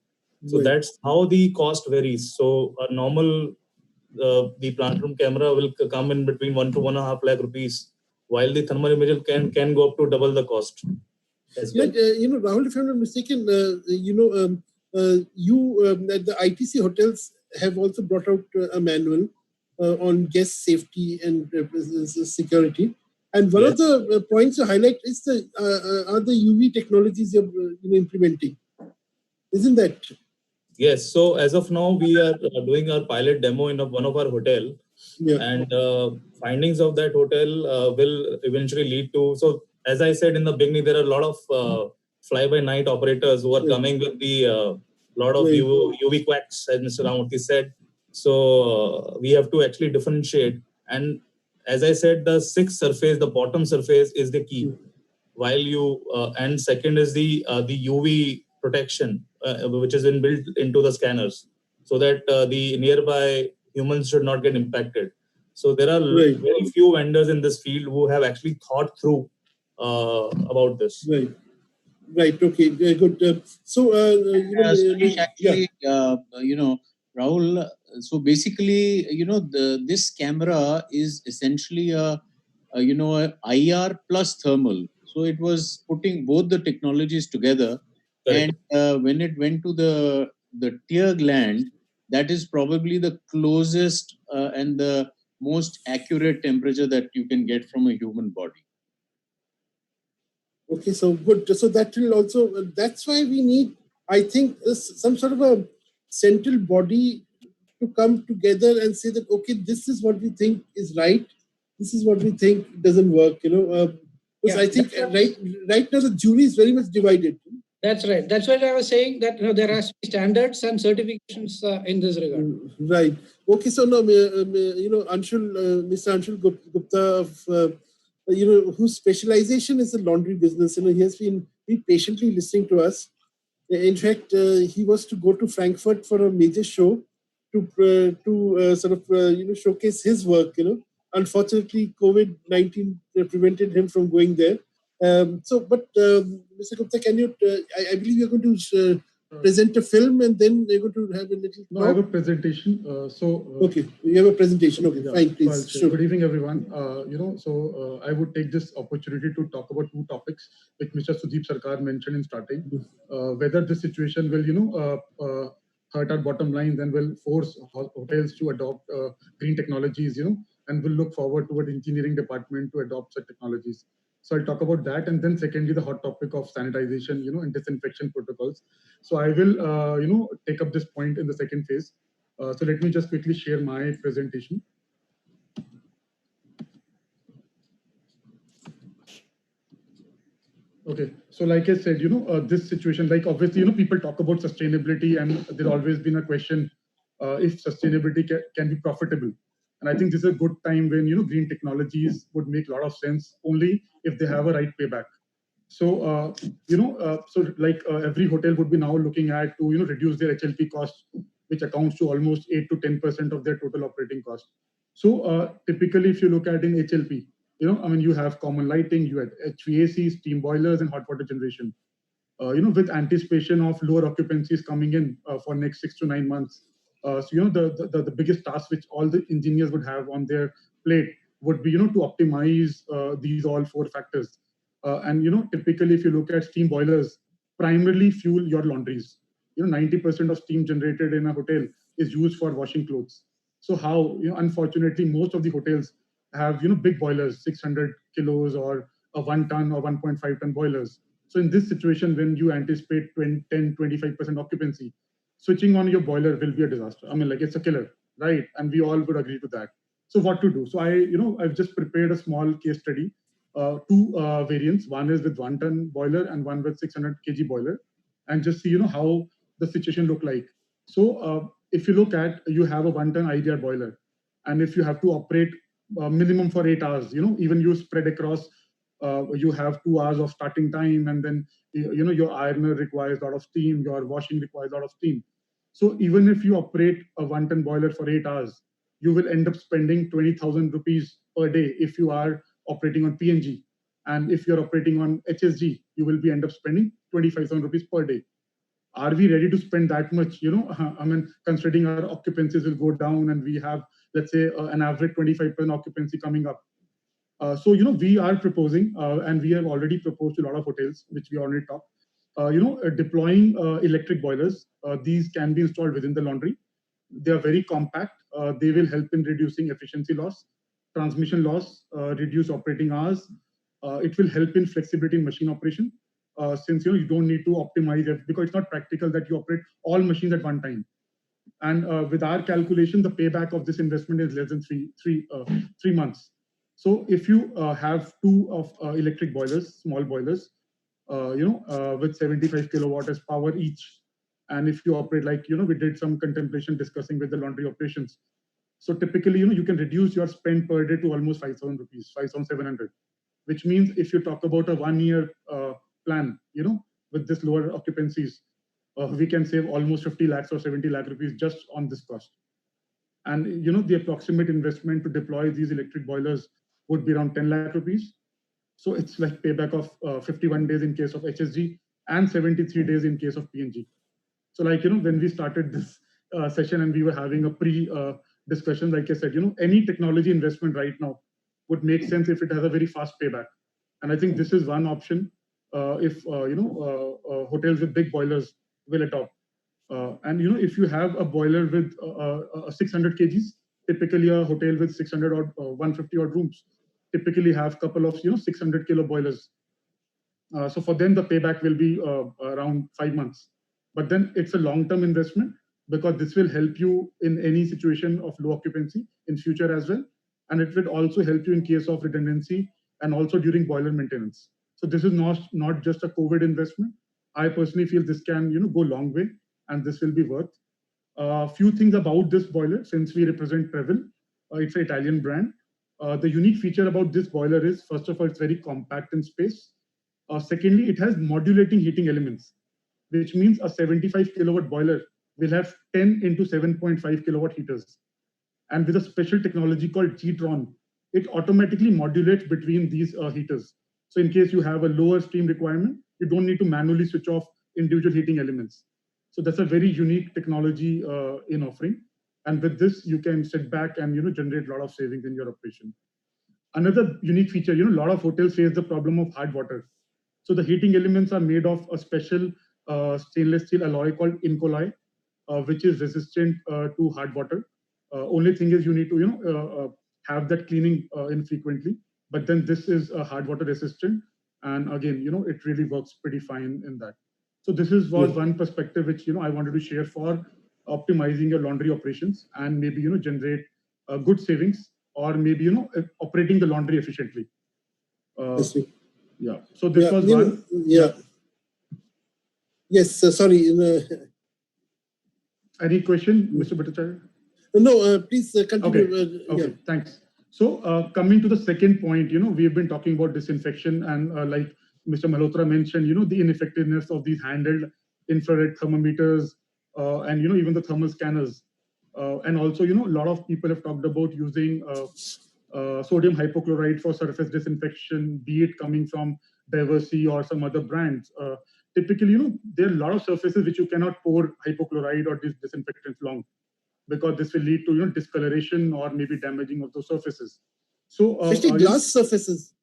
So that's how the cost varies. So a normal, the plant room camera will come in between 1 to 1.5 lakh rupees, while the thermal imager can go up to double the cost. As well. Rahul, if I'm not mistaken, the ITC hotels have also brought out a manual on guest safety and security. And one of the points to highlight is the UV technologies you're implementing. Isn't that? Yes. So as of now, we are doing our pilot demo in one of our hotel, and findings of that hotel will eventually lead to. So as I said in the beginning, there are a lot of fly-by-night operators who are coming with the lot of UV quacks, as Mr. Ramurthy said. So we have to actually differentiate. And as I said, the sixth surface, the bottom surface, is the key. While you and second is the UV protection, which is inbuilt into the scanners, so that the nearby humans should not get impacted. So there are very few vendors in this field who have actually thought through about this. Right. Okay. Good. So, Satish, actually, Rahul. So basically, this camera is essentially a IR plus thermal. So it was putting both the technologies together. Correct. And when it went to the tear gland, that is probably the closest and the most accurate temperature that you can get from a human body. Okay, so good. So that will also, that's why we need, I think, some sort of a central body to come together and say that, okay, this is what we think is right. this is what we think doesn't work. Because I think right now the jury is very much divided. That's right. That's why I was saying that there has to be standards and certifications in this regard. Right. Okay. So now, Mr. Anshul Gupta of whose specialization is the laundry business. He has been very patiently listening to us. In fact, he was to go to Frankfurt for a major show to showcase his work. Unfortunately, COVID-19 prevented him from going there. Mr. Gupta, can you? I believe you're going to present a film, and then you're going to have a little. No, I have a presentation. Okay, you have a presentation. Okay, yeah, fine, please. Sure. Good evening, everyone. I would take this opportunity to talk about two topics which Mr. Sudeep Sarkar mentioned in starting. Whether this situation will, hurt our bottom line, then will force hotels to adopt green technologies, and will look forward toward engineering department to adopt such technologies. So I'll talk about that, and then secondly, the hot topic of sanitization, and disinfection protocols. So I will, take up this point in the second phase. So let me just quickly share my presentation. Okay, so like I said, this situation, like obviously, people talk about sustainability, and there's always been a question if sustainability can be profitable. And I think this is a good time when, green technologies would make a lot of sense only if they have a right payback. So, every hotel would be now looking at to, reduce their HLP cost, which accounts to almost 8 to 10% of their total operating cost. So typically, if you look at in HLP, you have common lighting, you have HVAC, steam boilers, and hot water generation. With anticipation of lower occupancies coming in for next 6 to 9 months. The biggest task which all the engineers would have on their plate would be, to optimize these all four factors. Typically, if you look at steam boilers, primarily fuel your laundries. 90% of steam generated in a hotel is used for washing clothes. So how, unfortunately, most of the hotels have, big boilers, 600 kilos or a 1 ton or 1.5 ton boilers. So in this situation, when you anticipate 10, 25% occupancy, switching on your boiler will be a disaster. It's a killer, right? And we all would agree to that. So what to do? So I've just prepared a small case study, two variants. One is with 1 ton boiler and one with 600 kg boiler, and just see, how the situation look like. So if you look at, you have a 1 ton IDR boiler, and if you have to operate minimum for 8 hours, even you spread across, you have 2 hours of starting time, and then your ironer requires a lot of steam, your washing requires a lot of steam. So even if you operate a 1 ton boiler for 8 hours, you will end up spending 20,000 rupees per day if you are operating on PNG. And if you're operating on HSG, you will be end up spending 25,000 rupees per day. Are we ready to spend that much? Considering our occupancies will go down, and we have, let's say, an average 25% occupancy coming up. So we are proposing, and we have already proposed to a lot of hotels, which we already talked, deploying electric boilers. These can be installed within the laundry. They are very compact. They will help in reducing efficiency loss, transmission loss, reduce operating hours. It will help in flexibility in machine operation, since you don't need to optimize it, because it's not practical that you operate all machines at one time. And with our calculation, the payback of this investment is less than three months. So if you have two of electric boilers, small boilers, with 75 kilowatt as power each, and if you operate like, we did some contemplation discussing with the laundry operations. So typically, you can reduce your spend per day to almost 5,000 rupees, 5,700, which means if you talk about a 1 year plan, with this lower occupancies, we can save almost 50 lakhs or 70 lakh rupees just on this cost. And the approximate investment to deploy these electric boilers would be around 10 lakh rupees. So it's like payback of 51 days in case of HSG and 73 days in case of PNG. So like, when we started this session and we were having a pre-discussion, like I said, any technology investment right now would make sense if it has a very fast payback. And I think this is one option if, hotels with big boilers will adopt. And if you have a boiler with 600 kgs, typically a hotel with 600 or 150 odd rooms typically have a couple of 600 kilo boilers. So for them the payback will be around 5 months. But then it's a long-term investment, because this will help you in any situation of low occupancy in future as well. and it will also help you in case of redundancy and also during boiler maintenance. So this is not just a COVID investment. I personally feel this can go a long way, and this will be worth. A few things about this boiler, since we represent Prevel, it's an Italian brand. The unique feature about this boiler is, first of all, it's very compact in space. Secondly, it has modulating heating elements, which means a 75 kilowatt boiler will have 10 into 7.5 kilowatt heaters. And with a special technology called G-Tron, it automatically modulates between these heaters. So in case you have a lower steam requirement, you don't need to manually switch off individual heating elements. So that's a very unique technology in offering. And with this, you can sit back and generate a lot of savings in your operation. Another unique feature, a lot of hotels face the problem of hard water. So the heating elements are made of a special stainless steel alloy called Incolloy, which is resistant to hard water. Only thing is you need to have that cleaning infrequently. But then this is hard water resistant, and again, it really works pretty fine in that. So this was one perspective which I wanted to share for optimizing your laundry operations and maybe generate good savings, or maybe operating the laundry efficiently. Yeah. So this was one. Yeah. Yes. Sorry. Any question, Mr. Bhattacharya? No. Please continue. Okay. Thanks. So coming to the second point, we've been talking about disinfection, and like Mr. Malhotra mentioned, the ineffectiveness of these handheld infrared thermometers, and even the thermal scanners, and also a lot of people have talked about using sodium hypochlorite for surface disinfection, be it coming from Diversey or some other brands. Typically, there are a lot of surfaces which you cannot pour hypochlorite or disinfectants along, because this will lead to discoloration or maybe damaging of those surfaces. So especially glass surfaces.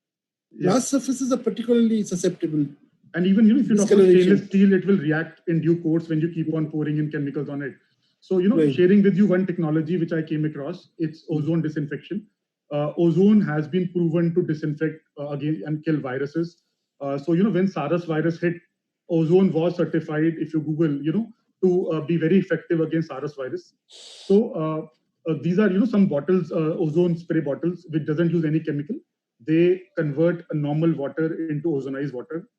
Glass surfaces are particularly susceptible. And even if you talk about stainless steel, it will react in due course when you keep on pouring in chemicals on it. So sharing with you one technology which I came across, it's ozone disinfection. Ozone has been proven to disinfect again and kill viruses. So when SARS virus hit, ozone was certified, if you Google, to be very effective against SARS virus. So these are some bottles, ozone spray bottles, which doesn't use any chemical. They convert a normal water into ozonized water,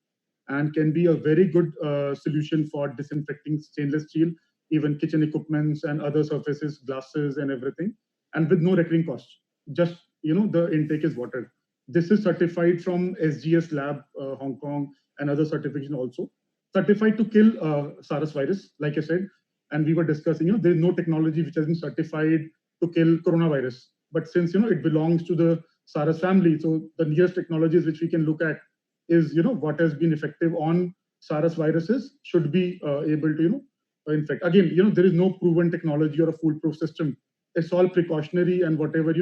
and can be a very good solution for disinfecting stainless steel, even kitchen equipments and other surfaces, glasses and everything, and with no recurring cost. Just the intake is water. This is certified from SGS lab, Hong Kong, and other certification also. Certified to kill SARS virus, like I said, and we were discussing, there is no technology which has been certified to kill coronavirus. But since it belongs to the SARS family, so the nearest technologies which we can look at is what has been effective on SARS viruses should be able to infect. Again, there is no proven technology or a foolproof system. It's all precautionary, and whatever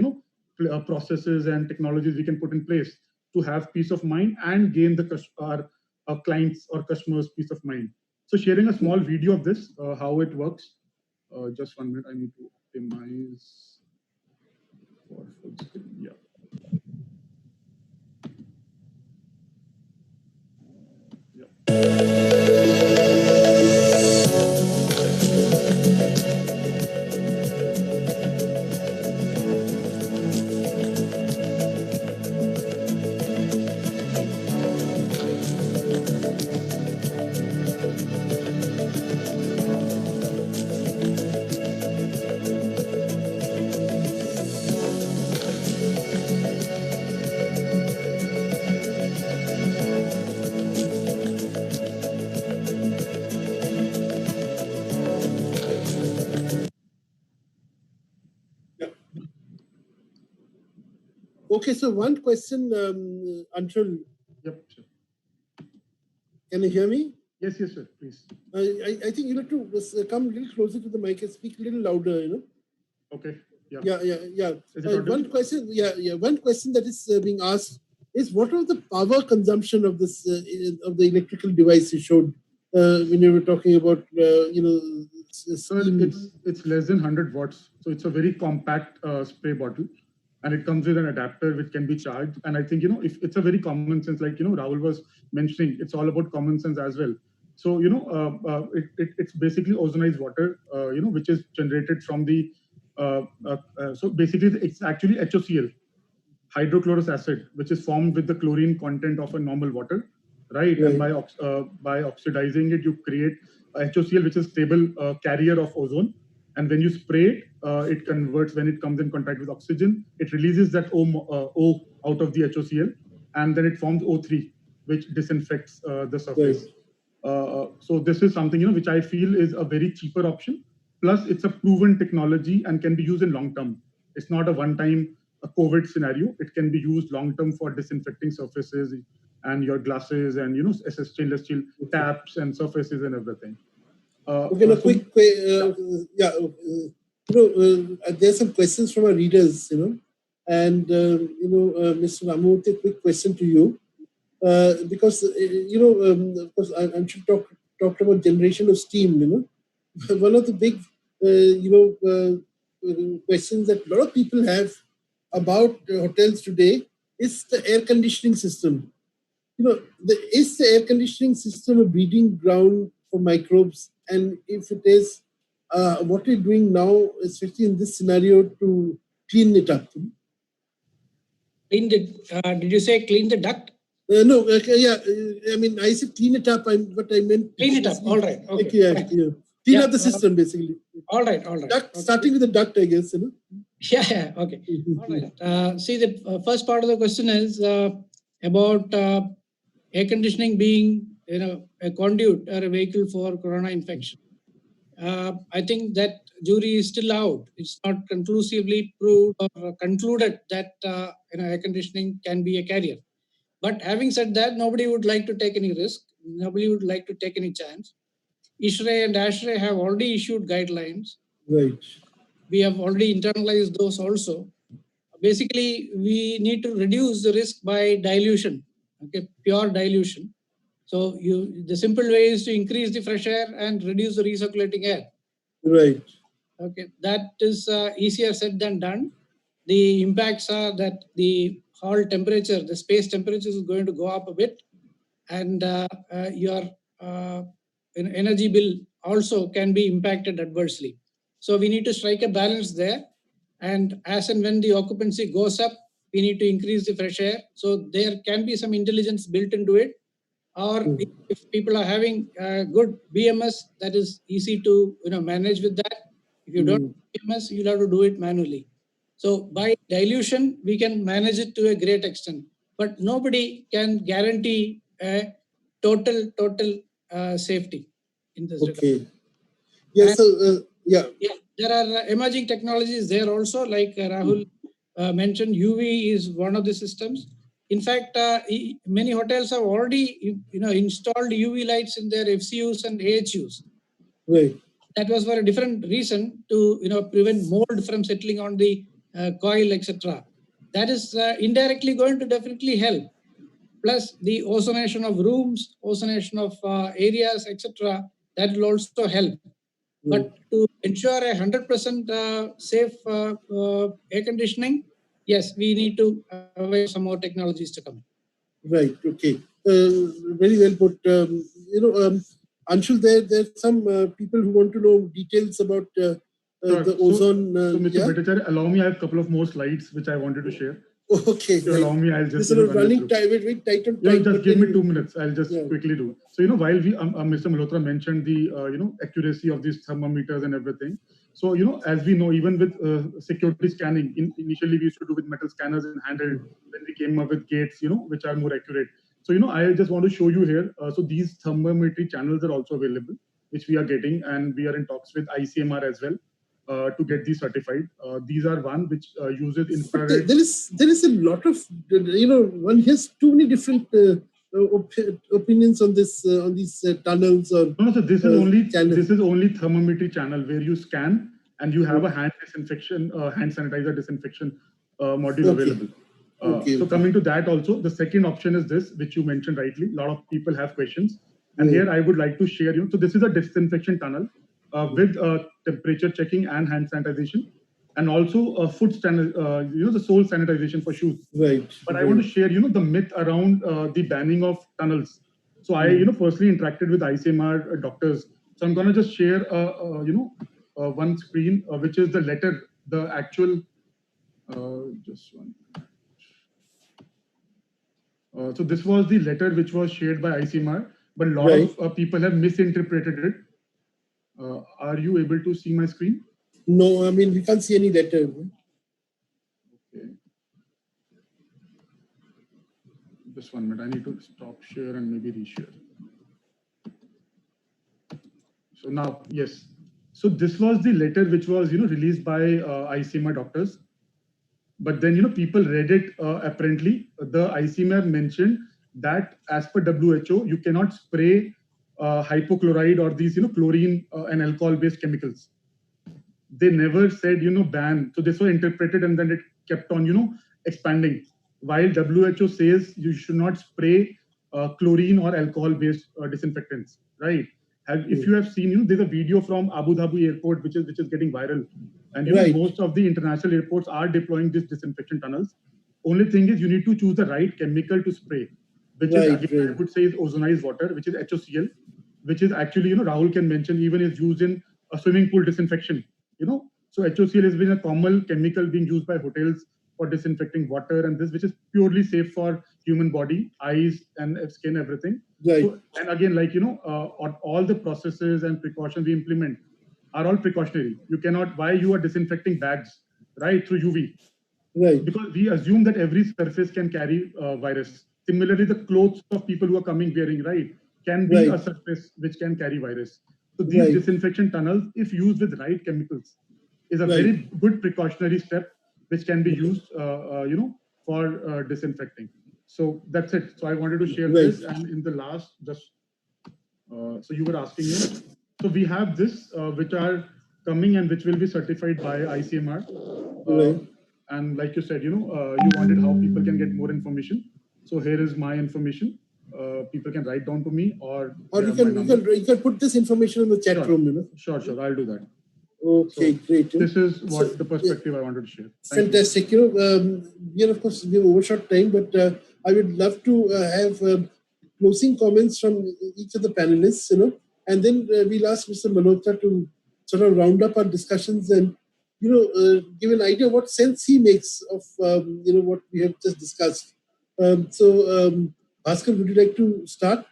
processes and technologies we can put in place to have peace of mind and gain our clients or customers peace of mind. So sharing a small video of this, how it works. Just 1 minute, I need to optimize for full screen. Yeah. Okay, so one question, Anshul. Yep, sure. Can you hear me? Yes, sir, please. I think you have to come a little closer to the mic and speak a little louder, Okay. Yeah. Yeah. One question, one question that is being asked is, what was the power consumption of this of the electrical device you showed when you were talking about So it's less than 100 watts. So it's a very compact spray bottle, and it comes with an adapter which can be charged. And I think if it's a very common sense, like Rahul was mentioning, it's all about common sense as well. So it's basically ozonized water, which is generated from the So basically, it's actually HOCl, hydrochlorous acid, which is formed with the chlorine content of a normal water, right? And by oxidizing it, you create HOCl, which is stable carrier of ozone. And when you spray it, it converts, when it comes in contact with oxygen, it releases that O out of the HOCl, and then it forms O3, which disinfects the surface. So this is something, which I feel is a very cheaper option. Plus, it's a proven technology and can be used in long term. It's not a one-time COVID scenario. It can be used long term for disinfecting surfaces and your glasses and stainless steel taps and surfaces and everything. Okay, a quick, there's some questions from our readers, and Mr. Ramamurthy, a quick question to you, because of course, I'm sure talked about generation of steam. One of the big, questions that a lot of people have about hotels today is the air conditioning system. Is the air conditioning system a breeding ground for microbes? And if it is, what are you doing now, especially in this scenario, to clean it up? Clean the, did you say clean the duct? No, I mean, I said clean it up, but I meant... Clean it up, all right. Okay. Clean up the system, basically. All right. Duct, starting with the duct, I guess, Yeah, okay. All right. See, the first part of the question is about air conditioning being, a conduit or a vehicle for corona infection. I think that jury is still out. It's not conclusively proved or concluded that air conditioning can be a carrier. But having said that, nobody would like to take any risk. Nobody would like to take any chance. ISHRAE and ASHRAE have already issued guidelines. Right. We have already internalized those also. Basically, we need to reduce the risk by dilution, pure dilution. So the simple way is to increase the fresh air and reduce the recirculating air. Right. Okay, that is easier said than done. The impacts are that the hall temperature, the space temperature is going to go up a bit, and your energy bill also can be impacted adversely. So we need to strike a balance there. And as and when the occupancy goes up, we need to increase the fresh air. So there can be some intelligence built into it. Or if people are having good BMS, that is easy to manage with that. If you don't have BMS, you'll have to do it manually. So by dilution, we can manage it to a great extent. But nobody can guarantee a total safety in this regard. Yes, yeah, there are emerging technologies there also, like Rahul mentioned. UV is one of the systems. In fact, many hotels have already installed UV lights in their FCUs and AHUs. Right. That was for a different reason, to prevent mold from settling on the coil, etc. That is indirectly going to definitely help. Plus the ozonation of rooms, ozonation of areas, etc. That will also help. But to ensure 100% safe air conditioning, yes, we need to wait some more technologies to come. Right. Okay. Very well put. Anshul, there's some people who want to know details about the ozone. So, Mr. Bhattacharya, allow me. I have a couple of more slides which I wanted to share. Okay. If you allow me, I'll just. This is running time. Very tight on time. Yeah, just give me 2 minutes. I'll just quickly do. So, while we, Mr. Malhotra mentioned the, accuracy of these thermometers and everything. So, as we know, even with security scanning, initially we used to do with metal scanners and handheld. Then we came up with gates, which are more accurate. So, I just want to show you here. So these thermometry channels are also available, which we are getting, and we are in talks with ICMR as well. To get these certified. These are one which uses infrared. There is a lot of, one hears too many different opinions on this on these tunnels or. No, so this is only thermometry channel where you scan and you have a hand sanitizer disinfection module available. So coming to that also, the second option is this, which you mentioned rightly. A lot of people have questions, and here I would like to share you. So this is a disinfection tunnel. With temperature checking and hand sanitization, and also foot the sole sanitization for shoes. Right. But I want to share, the myth around the banning of tunnels. So I, personally interacted with ICMR doctors. So I'm going to just share, one screen, which is the letter the actual, just one. So this was the letter which was shared by ICMR, but a lot of people have misinterpreted it. Are you able to see my screen? No, I mean, we can't see any letter. Okay. Just 1 minute. I need to stop share and maybe reshare. So now, yes. So this was the letter which was, released by ICMR doctors. But then, people read it apparently. The ICMR mentioned that as per WHO, you cannot spray hypochlorite or these, chlorine and alcohol-based chemicals. They never said, ban. So this was interpreted and then it kept on, expanding. While WHO says you should not spray chlorine or alcohol-based disinfectants, right? If you have seen, there's a video from Abu Dhabi airport which is getting viral, and most of the international airports are deploying these disinfection tunnels. Only thing is you need to choose the right chemical to spray, which is again, I would say is ozonized water, which is HOCl, which is actually Rahul can mention even is used in a swimming pool disinfection. So HOCl has been a common chemical being used by hotels for disinfecting water, and this which is purely safe for human body, eyes and skin, everything. So, and again, all the processes and precautions we implement are all precautionary. You cannot, why you are disinfecting bags, right, through UV? Right. Because we assume that every surface can carry virus. Similarly, the clothes of people who are coming wearing, right, can be a surface which can carry virus. So these disinfection tunnels, if used with right chemicals, is a very good precautionary step which can be used, for disinfecting. So that's it. So I wanted to share this. And in the last, just so you were asking me. So we have this, which are coming and which will be certified by ICMR. And like you said, you wanted how people can get more information. So here is my information. People can write down to me, or you can put this information in the chat room. Sure, I'll do that. Okay, great. This is what the perspective I wanted to share. Fantastic. We are, of course, we have overshot time, but I would love to have closing comments from each of the panelists, and then we'll ask Mr. Malhotra to sort of round up our discussions and, give an idea of what sense he makes of, what we have just discussed. Bhaskar, would you like to start?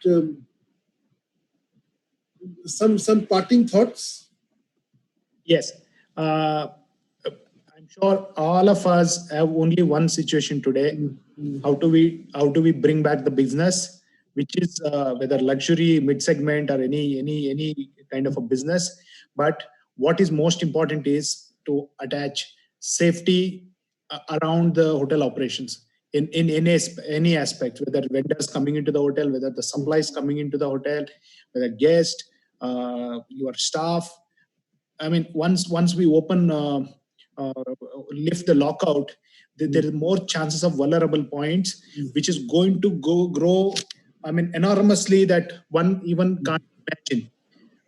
Some parting thoughts? Yes. I'm sure all of us have only one situation today. How do we bring back the business, which is whether luxury, mid-segment, or any kind of a business. But what is most important is to attach safety around the hotel operations in any aspect, whether vendors coming into the hotel, whether the supplies coming into the hotel, whether guest, your staff. I mean, once we open, lift the lockout, there is more chances of vulnerable points, which is going to grow. I mean, enormously that one even can't imagine.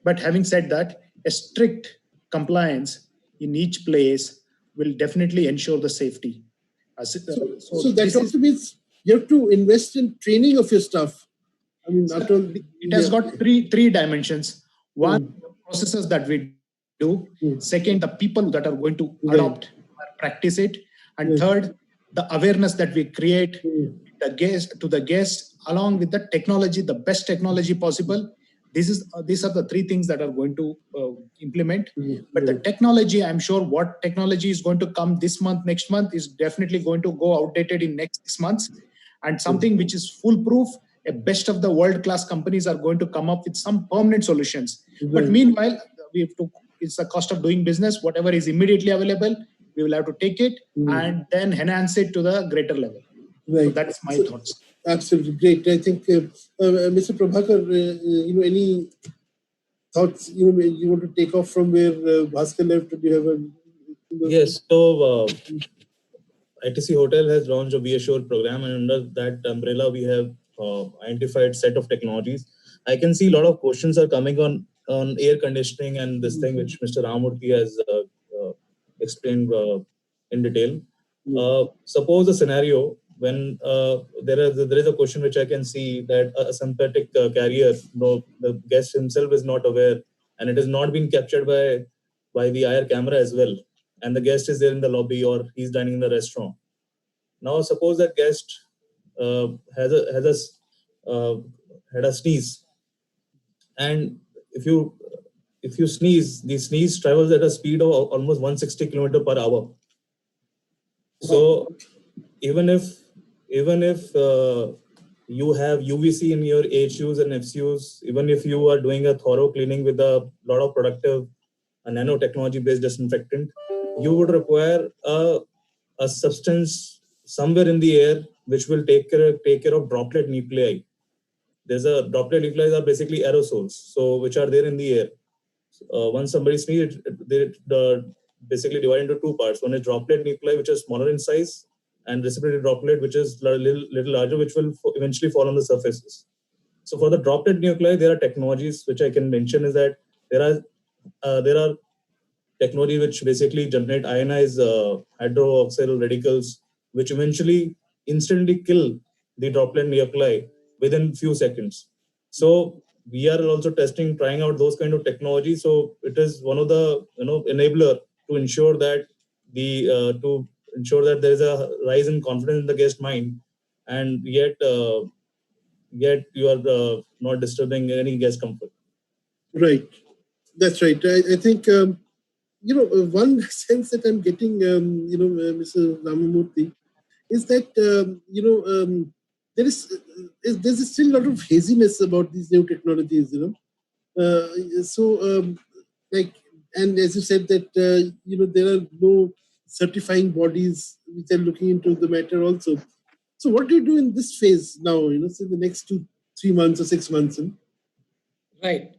But having said that, a strict compliance in each place will definitely ensure the safety. So that also means you have to invest in training of your staff. I mean, it has got three dimensions. One, the processes that we do. Second, the people that are going to adopt or practice it. And third, the awareness that we create to the guest, along with the technology, the best technology possible. These are the three things that are going to implement. But the technology, I'm sure what technology is going to come this month, next month, is definitely going to go outdated in next 6 months. And something which is foolproof, a best of the world-class companies are going to come up with some permanent solutions. But meanwhile, we have to. It's the cost of doing business. Whatever is immediately available, we will have to take it and then enhance it to the greater level. So that's my thoughts. Absolutely great. I think, Mr. Prabhakar, any thoughts you want to take off from where Bhaskar left? Do you have Yes. So ITC Hotel has launched a Assure program, and under that umbrella, we have identified set of technologies. I can see a lot of questions are coming on air conditioning and this thing which Mr. Ramurthy has explained in detail. Suppose a scenario when there is a question which I can see that a synthetic carrier, the guest himself is not aware, and it has not been captured by the IR camera as well. and the guest is there in the lobby or he's dining in the restaurant. Now suppose that guest had a sneeze, and if you sneeze, the sneeze travels at a speed of almost 160 km per hour. So even if you have UVC in your HUs and FCUs, even if you are doing a thorough cleaning with a lot of productive nanotechnology based disinfectant, you would require a substance somewhere in the air which will take care of droplet nuclei. There's a droplet nuclei are basically aerosols, so which are there in the air. Once somebody sneezes, they basically divide into two parts. One is droplet nuclei, which is smaller in size, and respiratory droplet, which is a little larger, which will eventually fall on the surfaces. So for the droplet nuclei, there are technologies which I can mention is that there are technology which basically generate ionized hydroxyl radicals, which eventually instantly kill the droplet nuclei within few seconds. So we are also trying out those kind of technology. So it is one of the enabler to ensure that there is a rise in confidence in the guest mind, and yet you are not disturbing any guest comfort. Right. That's right. I think, one sense that I'm getting, Mr. Ramamurthy, is that, there's still a lot of haziness about these new technologies, and as you said that, there are no certifying bodies which are looking into the matter also. So what do you do in this phase now, say the next 2-3 months or 6 months? Right.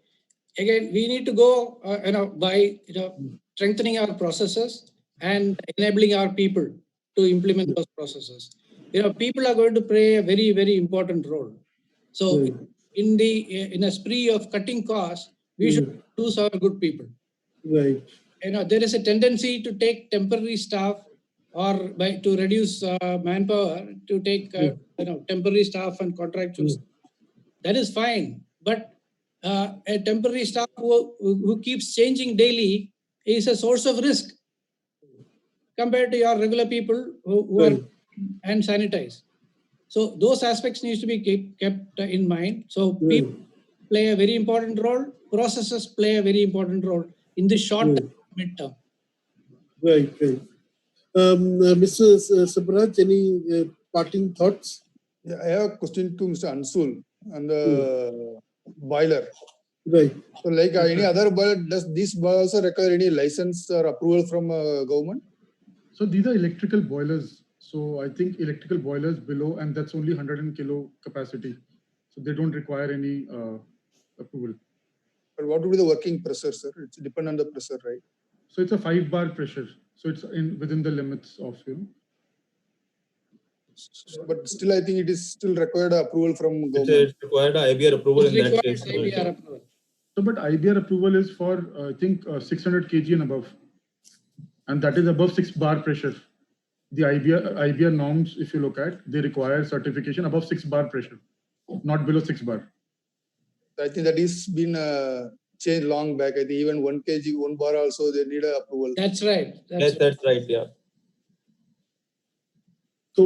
Again, we need to go, by strengthening our processes and enabling our people to implement those processes. People are going to play a very, very important role. So, in a spree of cutting costs, we should lose our good people. Right. There is a tendency to take temporary staff or to reduce manpower to take temporary staff and contractual staff. That is fine, but a temporary staff who keeps changing daily is a source of risk compared to your regular people who are and sanitized. So those aspects needs to be kept in mind. So people play a very important role. Processes play a very important role in the short term, mid-term. Right. Mr. Subraj, any parting thoughts? Yeah, I have a question to Mr. Ansul on the boiler. Right. So, like any other boiler, does this boiler also require any license or approval from government? So these are electrical boilers. So I think electrical boilers below, and that's only 100 kilo capacity. So they don't require any approval. But what would be the working pressure, sir? It's depend on the pressure, right? So it's a 5 bar pressure. So it's within the limits of But still, I think it is still required approval from government. It's required IBR approval in that case. IBR approval. So, but IBR approval is for I think 600 kg and above, and that is above 6 bar pressure. The IBR norms, if you look at, they require certification above 6 bar pressure, not below 6 bar. I think that is been changed long back. I think even 1 kg, 1 bar also they need a approval. That's right. That's right. Yeah. So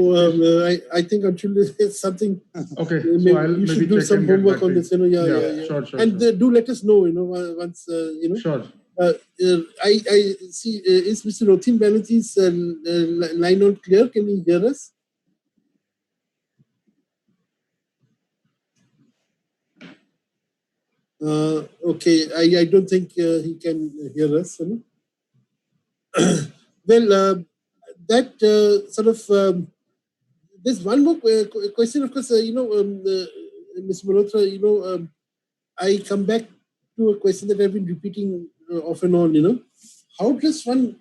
I think until there's something. Okay. You should do some homework on this. Yeah. Sure. And do let us know. Once Sure. I see. Is Mr. Rothin Banerjee's line on clear? Can you hear us? Okay. I don't think he can hear us. Well, that sort of. There's one more question, of course. Ms. Malhotra, I come back to a question that I've been repeating off and on. How does one,